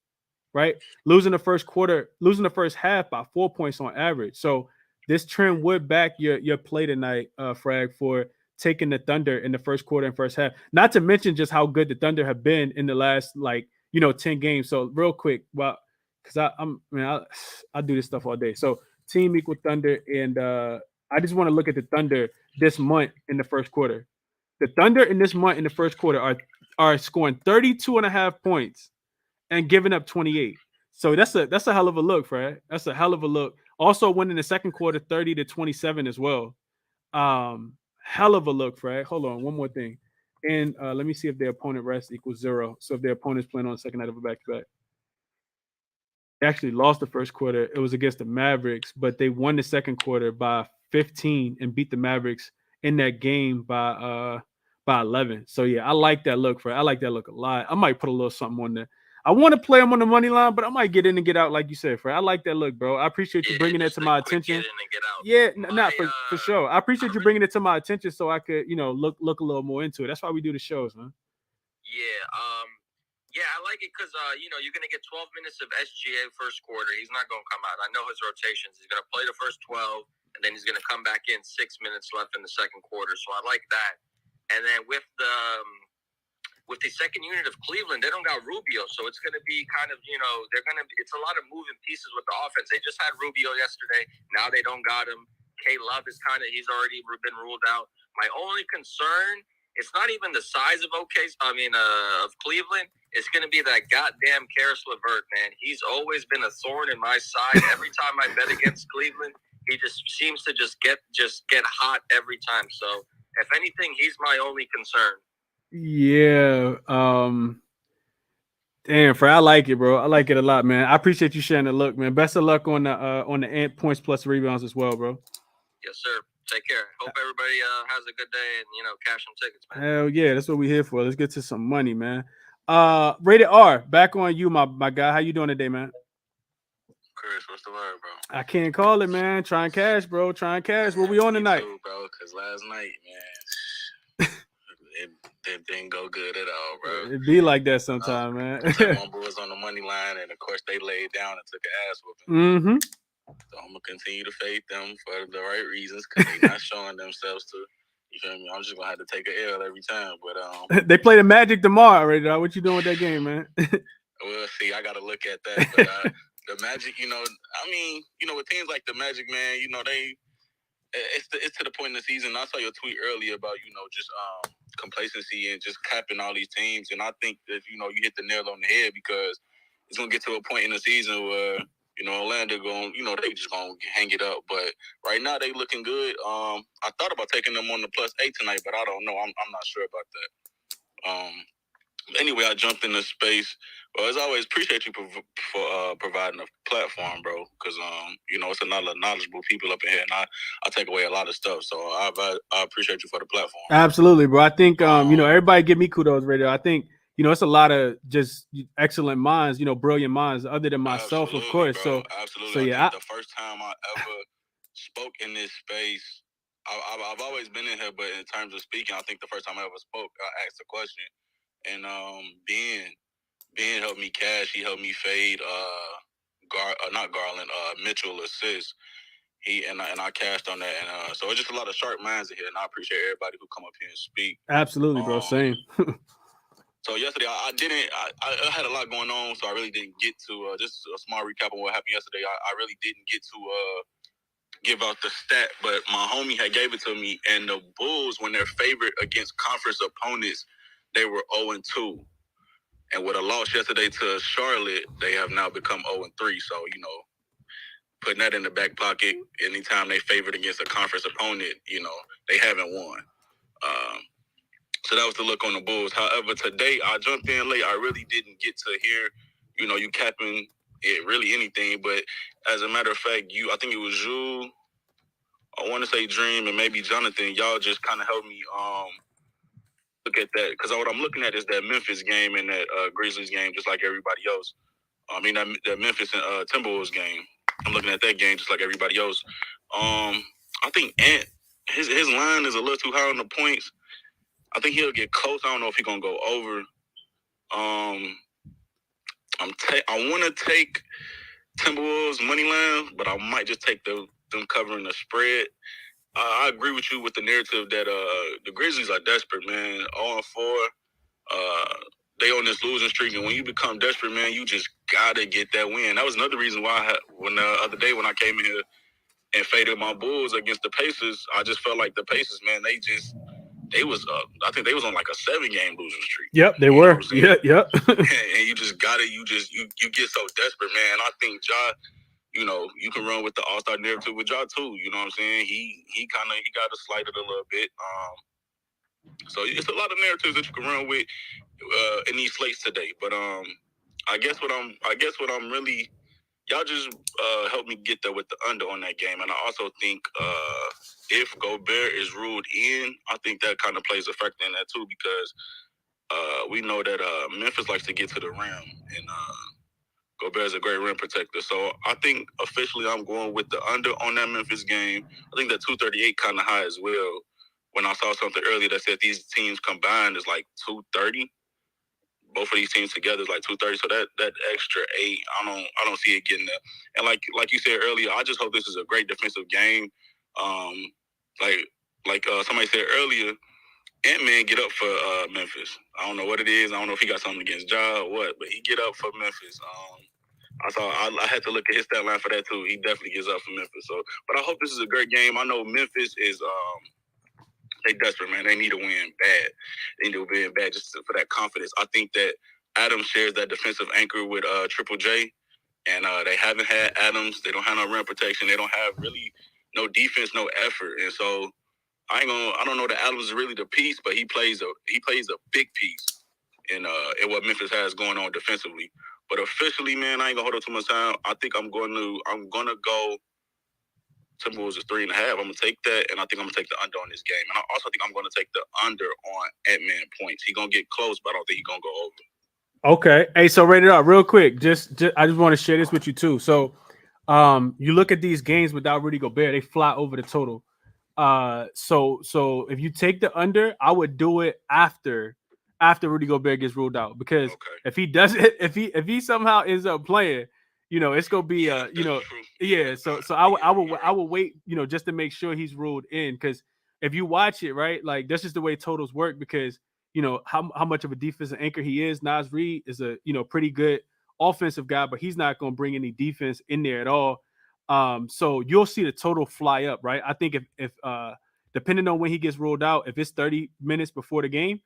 right? Losing the first half by 4 points on average. So this trend would back your play tonight, Frag, for taking the Thunder in the first quarter and first half. Not to mention just how good the Thunder have been in the last 10 games. So real quick, because I do this stuff all day. So team equal Thunder, and I just want to look at the Thunder this month in the first quarter. The Thunder in this month in the first quarter are scoring 32.5 points and giving up 28. So that's a hell of a look, Fred. That's a hell of a look. Also winning the second quarter 30-27 as well. Hell of a look, Fred. Hold on, one more thing. And let me see if their opponent rest equals 0. So if their opponent's playing on the second night of a back-to-back. They actually lost the first quarter. It was against the Mavericks, but they won the second quarter by 15 and beat the Mavericks in that game by 11. So yeah, I like that look, Fred. I like that look a lot. I might put a little something on there. I want to play them on the money line, but I might get in and get out, like you said, Fred. I like that look, bro. I appreciate you bringing that to my attention. Yeah, not for sure. I appreciate you bringing it to my attention so I could, look a little more into it. That's why we do the shows, man. Yeah, I like it because, you're going to get 12 minutes of SGA first quarter. He's not going to come out. I know his rotations. He's going to play the first 12, and then he's going to come back in 6 minutes left in the second quarter. So I like that. And then with the second unit of Cleveland, they don't got Rubio. So it's going to be kind of, it's a lot of moving pieces with the offense. They just had Rubio yesterday. Now they don't got him. K Love is he's already been ruled out. My only concern, it's not even the size of of Cleveland. It's going to be that goddamn Karis LeVert, man. He's always been a thorn in my side. Every time I bet against Cleveland, he just seems to just get hot every time. So, if anything, he's my only concern. Yeah. Damn, Fred, I like it, bro. I like it a lot, man. I appreciate you sharing the look, man. Best of luck on the Ant points plus rebounds as well, bro. Yes, sir. Take care. Hope everybody has a good day and cash some tickets, man. Hell yeah, that's what we're here for. Let's get to some money, man. Rated R, back on you, my guy. How you doing today, man? Chris, what's the word, bro? I can't call it, man. Try and cash, bro. Try and cash. What we on Me tonight? too, bro, because last night, man, it didn't go good at all, bro. It be like that sometime, man. I took my boys on the money line, and of course they laid down and took an ass whooping. Mm-hmm. So I'm gonna continue to fade them for the right reasons because they're not showing themselves to. You feel me? I'm just gonna have to take an L every time. But They play the Magic tomorrow, right? What you doing with that game, man? we'll see. I gotta look at that. But the Magic, I mean, with teams like the Magic, man, it's to the point in the season. I saw your tweet earlier about just complacency and just capping all these teams, and I think that you hit the nail on the head because it's gonna get to a point in the season where Orlando going they just gonna hang it up. But right now they looking good. I thought about taking them on the +8 tonight, but I don't know. I'm not sure about that. Anyway, I jumped into space. Well, as always, appreciate you for providing a platform, bro. Because it's a lot of knowledgeable people up in here, and I take away a lot of stuff. So I appreciate you for the platform. Absolutely, bro. I think everybody give me kudos, radio. I think it's a lot of just excellent minds, brilliant minds, other than myself, of course. Bro. So absolutely. So yeah, the first time I ever spoke in this space, I've always been in here, but in terms of speaking, I think the first time I ever spoke, I asked a question. And Ben helped me cash. He helped me fade not Garland, Mitchell assist. And I cashed on that. And so it's just a lot of sharp minds in here, and I appreciate everybody who come up here and speak. Absolutely, bro. Same. So yesterday I had a lot going on, so I really didn't get to just a small recap on what happened yesterday. I really didn't get to give out the stat, but my homie had gave it to me. And the Bulls, when they're favored against conference opponents, they were 0-2. And with a loss yesterday to Charlotte, they have now become 0-3. So, putting that in the back pocket, anytime they favored against a conference opponent, they haven't won. So that was the look on the Bulls. However, today I jumped in late. I really didn't get to hear, you capping it really anything. But as a matter of fact, I think it was you, I want to say Dream, and maybe Jonathan. Y'all just kind of helped me look at that, because what I'm looking at is that Memphis game and that Grizzlies game, just like everybody else. I mean that Memphis and Timberwolves game. I'm looking at that game just like everybody else. I think Ant, his line is a little too high on the points. I think he'll get close. I don't know if he's gonna go over. I want to take Timberwolves money line, but I might just take them covering the spread. I agree with you with the narrative that the Grizzlies are desperate, man. 0-4. They on this losing streak, and when you become desperate, man, you just gotta get that win. That was another reason why when the other day when I came in here and faded my Bulls against the Pacers, I just felt like the Pacers, man, I think they was on like a 7-game losing streak. Yep, they were. Yep. And you just gotta, you get so desperate, man. I think Ja, you can run with the all-star narrative with Ja too. You know what I'm saying? He got to slight it a little bit. So it's a lot of narratives that you can run with in these slates today. But I guess what I'm really, y'all just helped me get there with the under on that game. And I also think if Gobert is ruled in, I think that kind of plays a factor in that too, because we know that Memphis likes to get to the rim, and Gobert's a great rim protector. So I think officially I'm going with the under on that Memphis game. I think that 238 kind of high as well. When I saw something earlier that said these teams combined is like 230. Both of these teams together is like 230. So that extra 8, I don't see it getting there. And like you said earlier, I just hope this is a great defensive game. Like somebody said earlier, Ant-Man get up for Memphis. I don't know what it is. I don't know if he got something against Ja or what, but he get up for Memphis. I had to look at his stat line for that too. He definitely gets up for Memphis. So, but I hope this is a great game. I know Memphis is they desperate, man. They need to win bad. They need to win bad just for that confidence. I think that Adams shares that defensive anchor with Triple J, and they haven't had Adams. They don't have no rim protection. They don't have really no defense, no effort, and so I don't know that Adams is really the piece, but he plays a big piece in what Memphis has going on defensively. But officially, man, I ain't gonna hold up too much time. I think I'm gonna go Timberwolves is 3.5. I'm gonna take that, and I think I'm gonna take the under on this game. And I also think I'm gonna take the under on Ant-Man points. He's gonna get close, but I don't think he's gonna go over. Okay. Hey, so rate it up real quick. Just I just want to share this with you too. So You look at these games without Rudy Gobert, they fly over the total. So if you take the under, I would do it after Rudy Gobert gets ruled out, because if he doesn't, if he somehow ends up playing, it's gonna be True. yeah. So I would wait, just to make sure he's ruled in, because if you watch it right, like that's just the way totals work, because how much of a defensive anchor he is. Nas Reed is a pretty good offensive guy, but he's not gonna bring any defense in there at all. So you'll see the total fly up, right? I think if depending on when he gets rolled out, if it's 30 minutes before the game,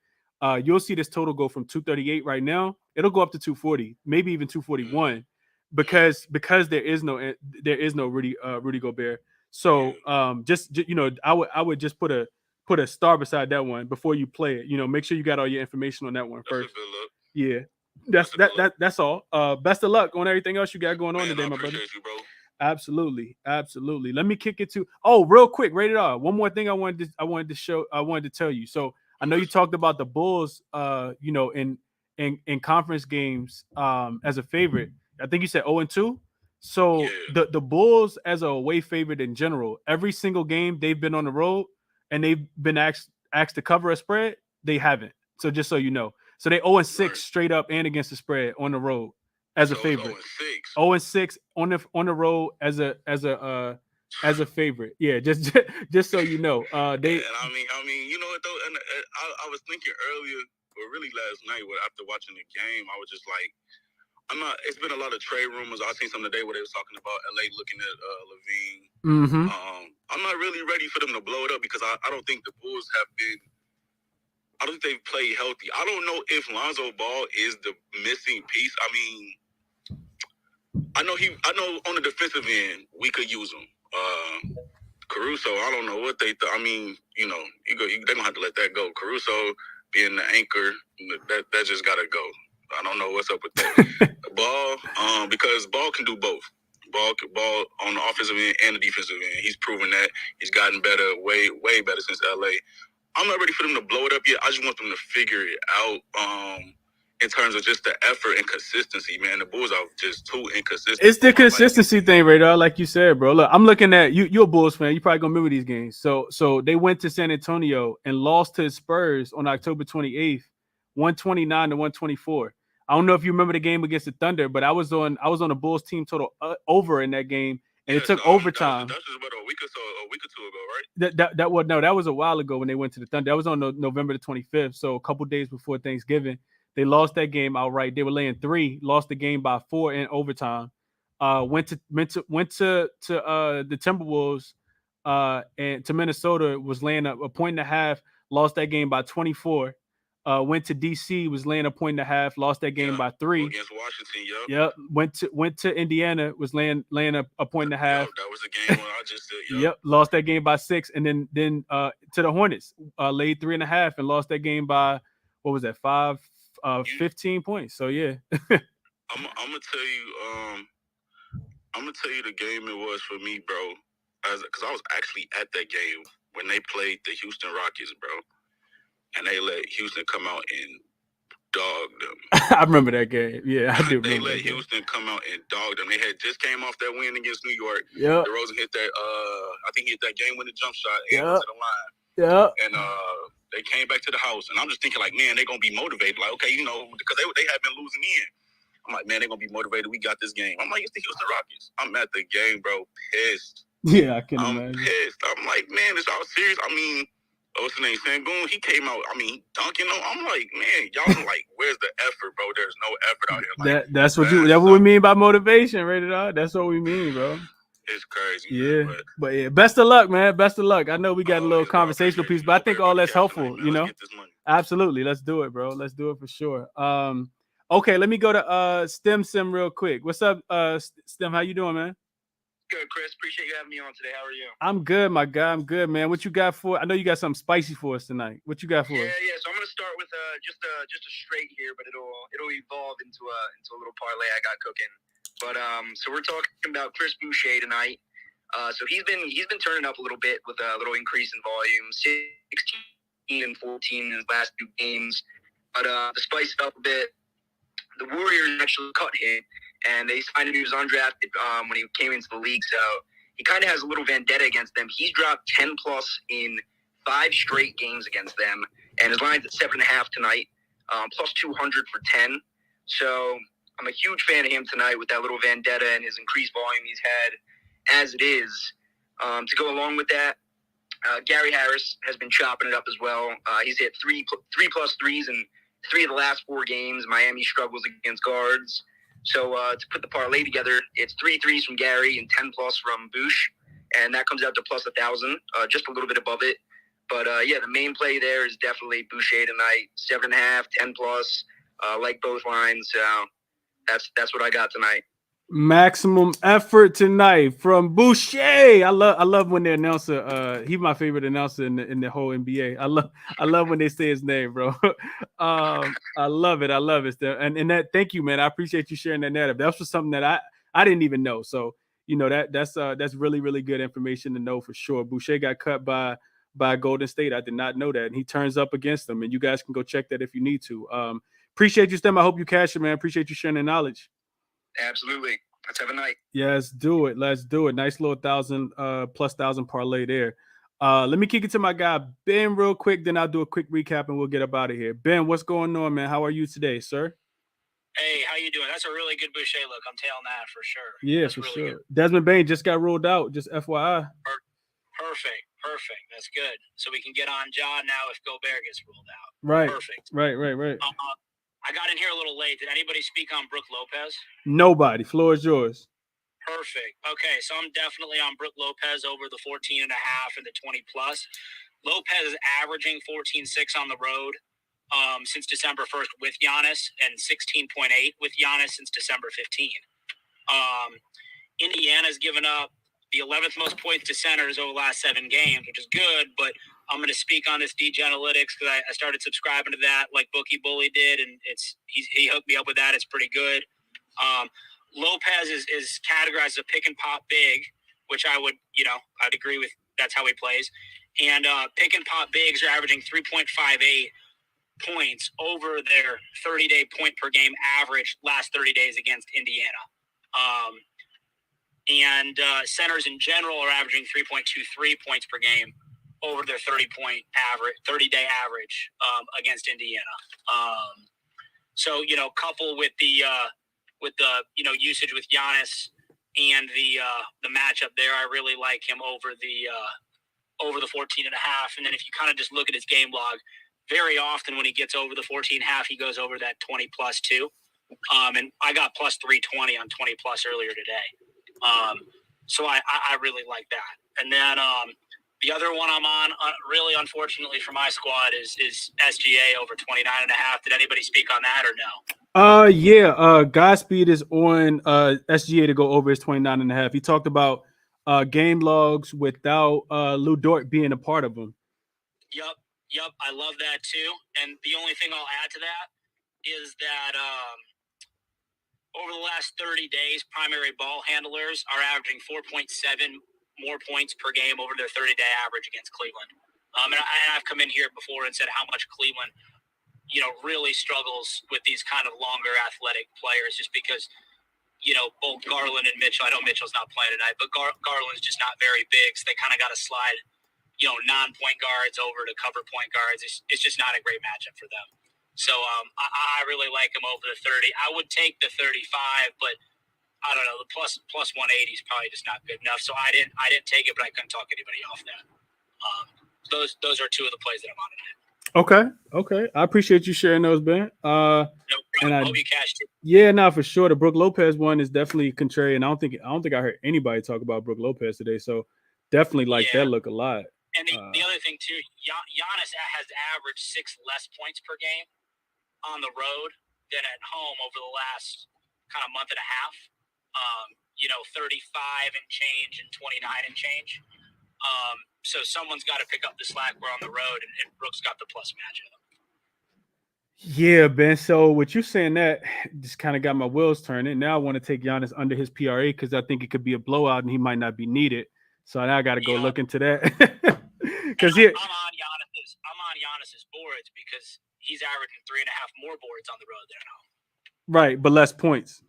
you'll see this total go from 238 right now. It'll go up to 240, maybe even 241, because there is no Rudy Gobert. So just I would just put a star beside that one before you play it. Make sure you got all your information on that one That's first. a good look. Yeah. That's all. Best of luck on everything else you got going on today, I my brother. appreciate you, bro. Absolutely. Let me kick it to. Oh, real quick, rated R. One more thing I wanted to tell you. So I know you talked about the Bulls, in conference games, as a favorite. I think you said 0-2. So the Bulls as a away favorite in general, every single game they've been on the road and they've been asked to cover a spread, they haven't. So just so you know. So they 0-6 straight up and against the spread on the road as a favorite. 0-6 on the road as a favorite. Yeah, just so you know. They. And I mean, you know what though? And I was thinking earlier, or really last night, after watching the game, I was just like, I'm not. It's been a lot of trade rumors. I seen some today where they was talking about LA looking at Levine. Mm-hmm. I'm not really ready for them to blow it up, because I don't think the Bulls have been. I don't think they've played healthy. I don't know if Lonzo Ball is the missing piece. I mean, I know on the defensive end we could use him. Caruso, I don't know what they thought. I mean, they're gonna have to let that go. Caruso being the anchor, that just gotta go. I don't know what's up with that. Ball, because Ball can do both. Ball on the offensive end and the defensive end. He's proven that. He's gotten better, way better since LA. I'm not ready for them to blow it up yet. I just want them to figure it out. In terms of just the effort and consistency, man, the Bulls are just too inconsistent. It's the consistency thing, Radar, like you said, bro. Look, I'm looking at you. You're a Bulls fan. You probably gonna remember these games. So they went to San Antonio and lost to the Spurs on October 28th, 129-124. I don't know if you remember the game against the Thunder, but I was on the Bulls team total over in that game, and it took overtime. That was just about a week or two ago, right? That was a while ago when they went to the Thunder. That was on November the 25th, so a couple days before Thanksgiving. They lost that game outright. They were laying 3, lost the game by 4 in overtime. Went to the Timberwolves and to Minnesota, was laying a point and a half, lost that game by 24. Went to DC, was laying a point and a half, lost that game by 3 against Washington. Yep. Went to Indiana, was laying a point and a half. That was the game when I just said. Yep, lost that game by 6, and then to the Hornets, laid 3.5 and lost that game by, what was that, 15 points. So yeah. I'm gonna tell you the game it was for me, bro. Because I was actually at that game when they played the Houston Rockets, bro, and they let Houston come out and dog them. I remember that game. Yeah, I do. They let Houston come out and dog them. They had just came off that win against New York. Yeah. DeRozan hit that. I think he hit that game-winning jump shot and to the line. Yeah. And they came back to the house, and I'm just thinking, like, man, they're gonna be motivated. Like, okay, because they had been losing in. I'm like, man, they're gonna be motivated. We got this game. I'm like, it's the Houston Rockets. I'm at the game, bro, pissed. Yeah, I can imagine. imagine. Pissed. I'm like, man, it's all serious. I mean, what's his name? Sangoon, he came out, I mean, dunking them. I'm like, man, y'all like, where's the effort, bro? There's no effort out here. Like, that's what we mean by motivation, rated R. That's what we mean, bro. It's crazy. Yeah, man, but yeah, best of luck, man. Best of luck. I know we got a little conversational piece, but I think all that's helpful. Absolutely. Let's do it, bro. Let's do it for sure. Okay, let me go to Stem Sim real quick. What's up, Stem? How you doing, man? Good, Chris. Appreciate you having me on today. How are you? I'm good, my guy. I'm good, man. What you got for? I know you got something spicy for us tonight. What you got for us? Yeah. So I'm gonna start with just a straight here, but it'll evolve into a little parlay I got cooking. But so we're talking about Chris Boucher tonight. So he's been turning up a little bit with a little increase in volume, 16 and 14 in his last 2 games. But the spice it up a bit. The Warriors actually cut him and they signed him. He was undrafted when he came into the league, so he kind of has a little vendetta against them. He's dropped 10 plus in 5 straight games against them, and his line's at 7.5 tonight, plus 200 for 10. So I'm a huge fan of him tonight with that little vendetta and his increased volume he's had as it is. To go along with that, Gary Harris has been chopping it up as well. He's hit 3 plus threes in 3 of the last 4 games. Miami struggles against guards. So to put the parlay together, it's 3 threes from Gary and 10 plus from Boosh, and that comes out to plus 1,000, just a little bit above it. But yeah, the main play there is definitely Boucher tonight, 7.5, 10 plus, like both lines. So that's what I got tonight. Maximum effort tonight from Boucher. I love when the announcer. He's my favorite announcer in the whole NBA. I love when they say his name, bro. I love it. And that. Thank you, man. I appreciate you sharing that narrative. That was something that I didn't even know. So that's really really good information to know for sure. Boucher got cut by Golden State. I did not know that, and he turns up against them. And you guys can go check that if you need to. Appreciate you, Stem. I hope you cash it, man. Appreciate you sharing the knowledge. Absolutely. Let's have a night. Yeah, let's do it. Nice little 1,000 parlay there. Let me kick it to my guy Ben real quick, then I'll do a quick recap and we'll get up out of here. Ben, what's going on, man? How are you today, sir? Hey, how you doing? That's a really good Boucher look. I'm tailing that for sure. Yeah, that's for really sure. Good. Desmond Bain just got ruled out, just FYI. Perfect. That's good. So we can get on John now if Gobert gets ruled out. Right. Perfect. Right. I got in here a little late. Did anybody speak on Brook Lopez? Nobody. Floor is yours. Perfect. Okay, so I'm definitely on Brook Lopez over the 14.5 and the 20 plus. Lopez is averaging 14.6 on the road since December 1st with Giannis, and 16.8 with Giannis since December 15. Indiana's given up the 11th most points to centers over the last 7 games, which is good, but I'm going to speak on this DG Analytics because I started subscribing to that like Bookie Bully did, and he hooked me up with that. It's pretty good. Lopez is categorized as a pick and pop big, which I'd agree with. That's how he plays. And pick and pop bigs are averaging 3.58 points over their 30-day point per game average last 30 days against Indiana. And centers in general are averaging 3.23 points per game over their 30-day average against Indiana. So coupled with the usage with Giannis and the matchup there, I really like him over the 14.5. And then if you kind of just look at his game log, very often when he gets over the 14.5, he goes over that 20 plus too. And I got plus 320 on 20 plus earlier today. So I really like that. And then the other one I'm on, really unfortunately for my squad, is SGA over 29.5. Did anybody speak on that or no? Yeah. Godspeed is on SGA to go over his 29.5. He talked about game logs without Lou Dort being a part of them. Yep. I love that too. And the only thing I'll add to that is that over the last 30 days, primary ball handlers are averaging 4.7 more points per game over their 30-day average against Cleveland. And I've come in here before and said how much Cleveland, really struggles with these kind of longer athletic players just because, both Garland and Mitchell, I know Mitchell's not playing tonight, but Garland's just not very big, so they kind of got to slide, non-point guards over to cover point guards. It's just not a great matchup for them. So I really like him over the 30. I would take the 35, but I don't know, the plus 180 is probably just not good enough. So I didn't take it, but I couldn't talk anybody off that. Those are 2 of the plays that I'm on tonight. Okay. I appreciate you sharing those, Ben. No problem. I hope you cashed it. Yeah, for sure. The Brook Lopez one is definitely contrary, and I don't think I heard anybody talk about Brook Lopez today. So definitely like that look a lot. And the other thing too, Giannis has averaged 6 less points per game on the road than at home over the last kind of month and a half. 35 and change and 29 and change. So someone's got to pick up the slack. We're on the road, and Brooks got the plus matchup. Yeah, Ben. So with you saying that, just kind of got my wheels turning. Now I want to take Giannis under his PRA because I think it could be a blowout and he might not be needed. So now I got to go look into that. Because I'm on Giannis's boards because he's averaging 3.5 more boards on the road than at home. Right, but less points.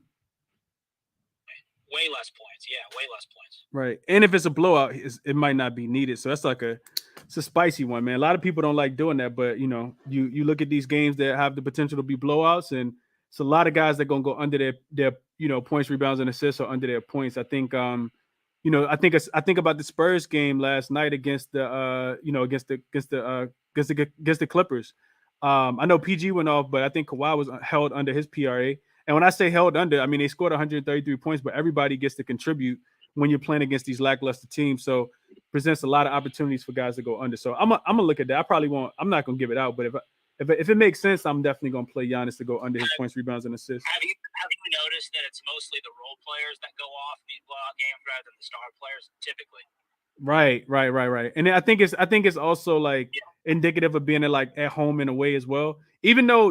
Way less points. Yeah, way less points. Right. And if it's a blowout, it might not be needed. So that's it's a spicy one, man. A lot of people don't like doing that, but you look at these games that have the potential to be blowouts, and it's a lot of guys that gonna go under their points, rebounds, and assists or under their points. I think about the Spurs game last night against the Clippers. I know PG went off, but I think Kawhi was held under his PRA. And when I say held under, I mean they scored 133 points, but everybody gets to contribute when you're playing against these lackluster teams. So presents a lot of opportunities for guys to go under. So I'm gonna look at that. I probably won't. I'm not gonna give it out, but if it makes sense, I'm definitely gonna play Giannis to go under his points, rebounds, and assists. Have you noticed that it's mostly the role players that go off in these blowout games rather than the star players typically? Right. And I think it's also like indicative of being at home in a way as well. Even though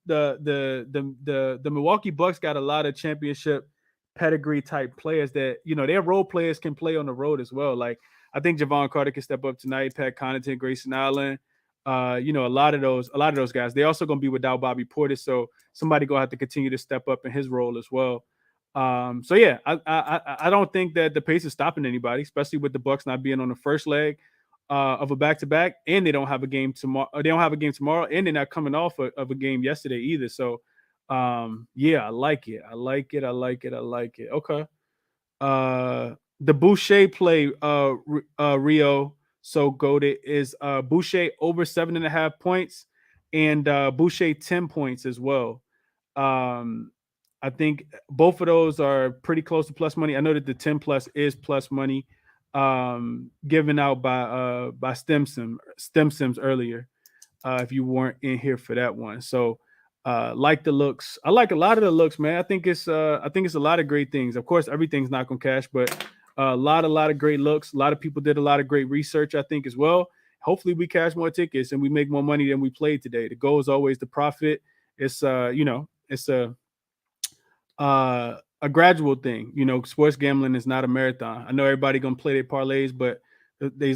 the Milwaukee Bucks got a lot of championship pedigree type players that their role players can play on the road as well. Like I think Javon Carter can step up tonight. Pat Connaughton, Grayson Allen, a lot of those guys. They're also going to be without Bobby Portis, so somebody going to have to continue to step up in his role as well. So yeah, I don't think that the pace is stopping anybody, especially with the Bucks not being on the first leg of a back-to-back, and they don't have a game tomorrow. They don't have a game tomorrow, and they're not coming off of a game yesterday either. So yeah, I like it. Okay. The Boucher play Rio so goated is Boucher over 7.5 points and Boucher 10 points as well. I think both of those are pretty close to plus money. I know that the 10 plus is plus money given out by STEM Sims earlier. If you weren't in here for that one. So like the looks. I like a lot of the looks, man. I think it's a lot of great things. Of course, everything's not gonna cash, but a lot of great looks. A lot of people did a lot of great research, I think, as well. Hopefully we cash more tickets and we make more money than we played today. The goal is always the profit. It's it's a gradual thing. Sports gambling is not a marathon. I know everybody gonna play their parlays, but they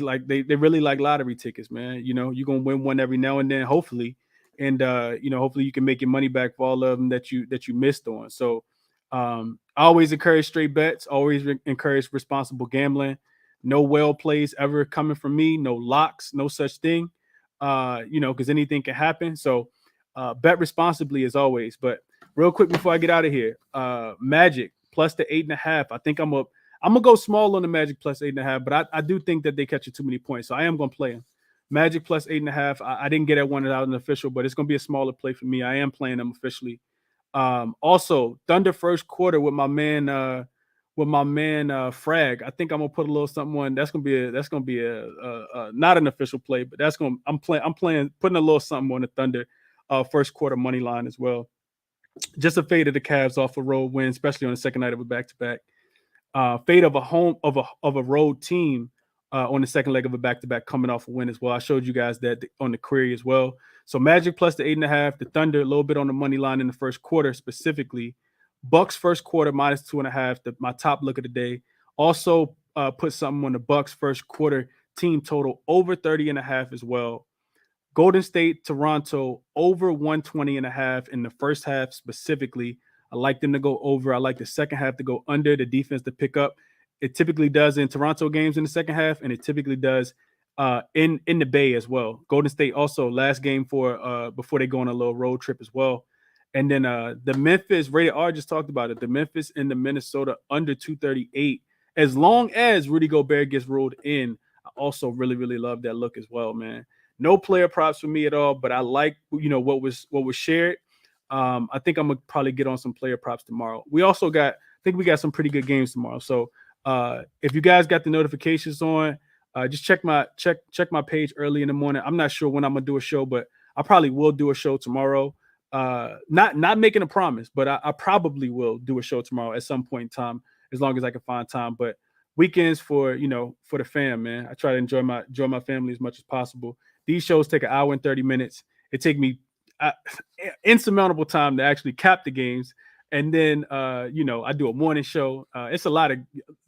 really like lottery tickets, man. You're gonna win one every now and then, hopefully. And hopefully you can make your money back for all of them that you missed on. So I always encourage straight bets, always encourage responsible gambling. No well plays ever coming from me, no locks, no such thing. Because anything can happen. So bet responsibly as always. But real quick before I get out of here, Magic plus the 8.5. I think I'm gonna go small on the Magic plus 8.5, but I do think that they catch too many points, so I am gonna play them. Magic plus 8.5. I didn't get that one out in the official, but it's gonna be a smaller play for me. I am playing them officially. Also, Thunder first quarter with my man Frag. I think I'm gonna put a little something on. That's gonna be a not an official play, but I'm putting a little something on the Thunder first quarter money line as well. Just a fade of the Cavs off a road win, especially on the second night of a back-to-back. Fade of a road team on the second leg of a back-to-back coming off a win as well. I showed you guys that on the query as well. So Magic plus the 8.5, the Thunder a little bit on the money line in the first quarter specifically. Bucks first quarter minus 2.5, my top look of the day. Also put something on the Bucks first quarter team total over 30.5 as well. Golden State, Toronto over 120.5 in the first half specifically. I like them to go over. I like the second half to go under, the defense to pick up. It typically does in Toronto games in the second half, and it typically does in the Bay as well. Golden State also last game before they go on a little road trip as well. And then the Memphis, Rated R just talked about it, the Memphis and the Minnesota under 238. As long as Rudy Gobert gets rolled in, I also really, really love that look as well, man. No player props for me at all, but I like what was shared. I think I'm gonna probably get on some player props tomorrow. We also got some pretty good games tomorrow. So if you guys got the notifications on, just check my page early in the morning. I'm not sure when I'm gonna do a show, but I probably will do a show tomorrow. Not making a promise, but I probably will do a show tomorrow at some point in time, as long as I can find time. But weekends for the fam, man. I try to enjoy my family as much as possible. These shows take 1 hour and 30 minutes. It take me insurmountable time to actually cap the games. And then, I do a morning show. It's a lot of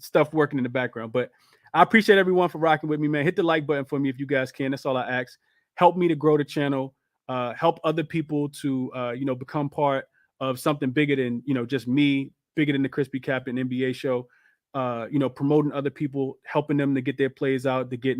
stuff working in the background. But I appreciate everyone for rocking with me, man. Hit the like button for me if you guys can. That's all I ask. Help me to grow the channel. Help other people to, become part of something bigger than, just me bigger than the ChrisBeCappinn NBA show. Promoting other people, helping them to get their plays out, to get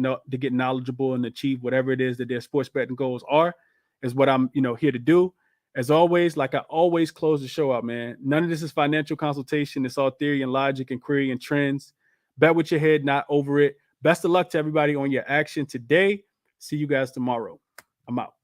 knowledgeable and achieve whatever it is that their sports betting goals are, is what I'm, here to do. As always, like I always close the show out, man. None of this is financial consultation. It's all theory and logic and query and trends. Bet with your head, not over it. Best of luck to everybody on your action today. See you guys tomorrow. I'm out.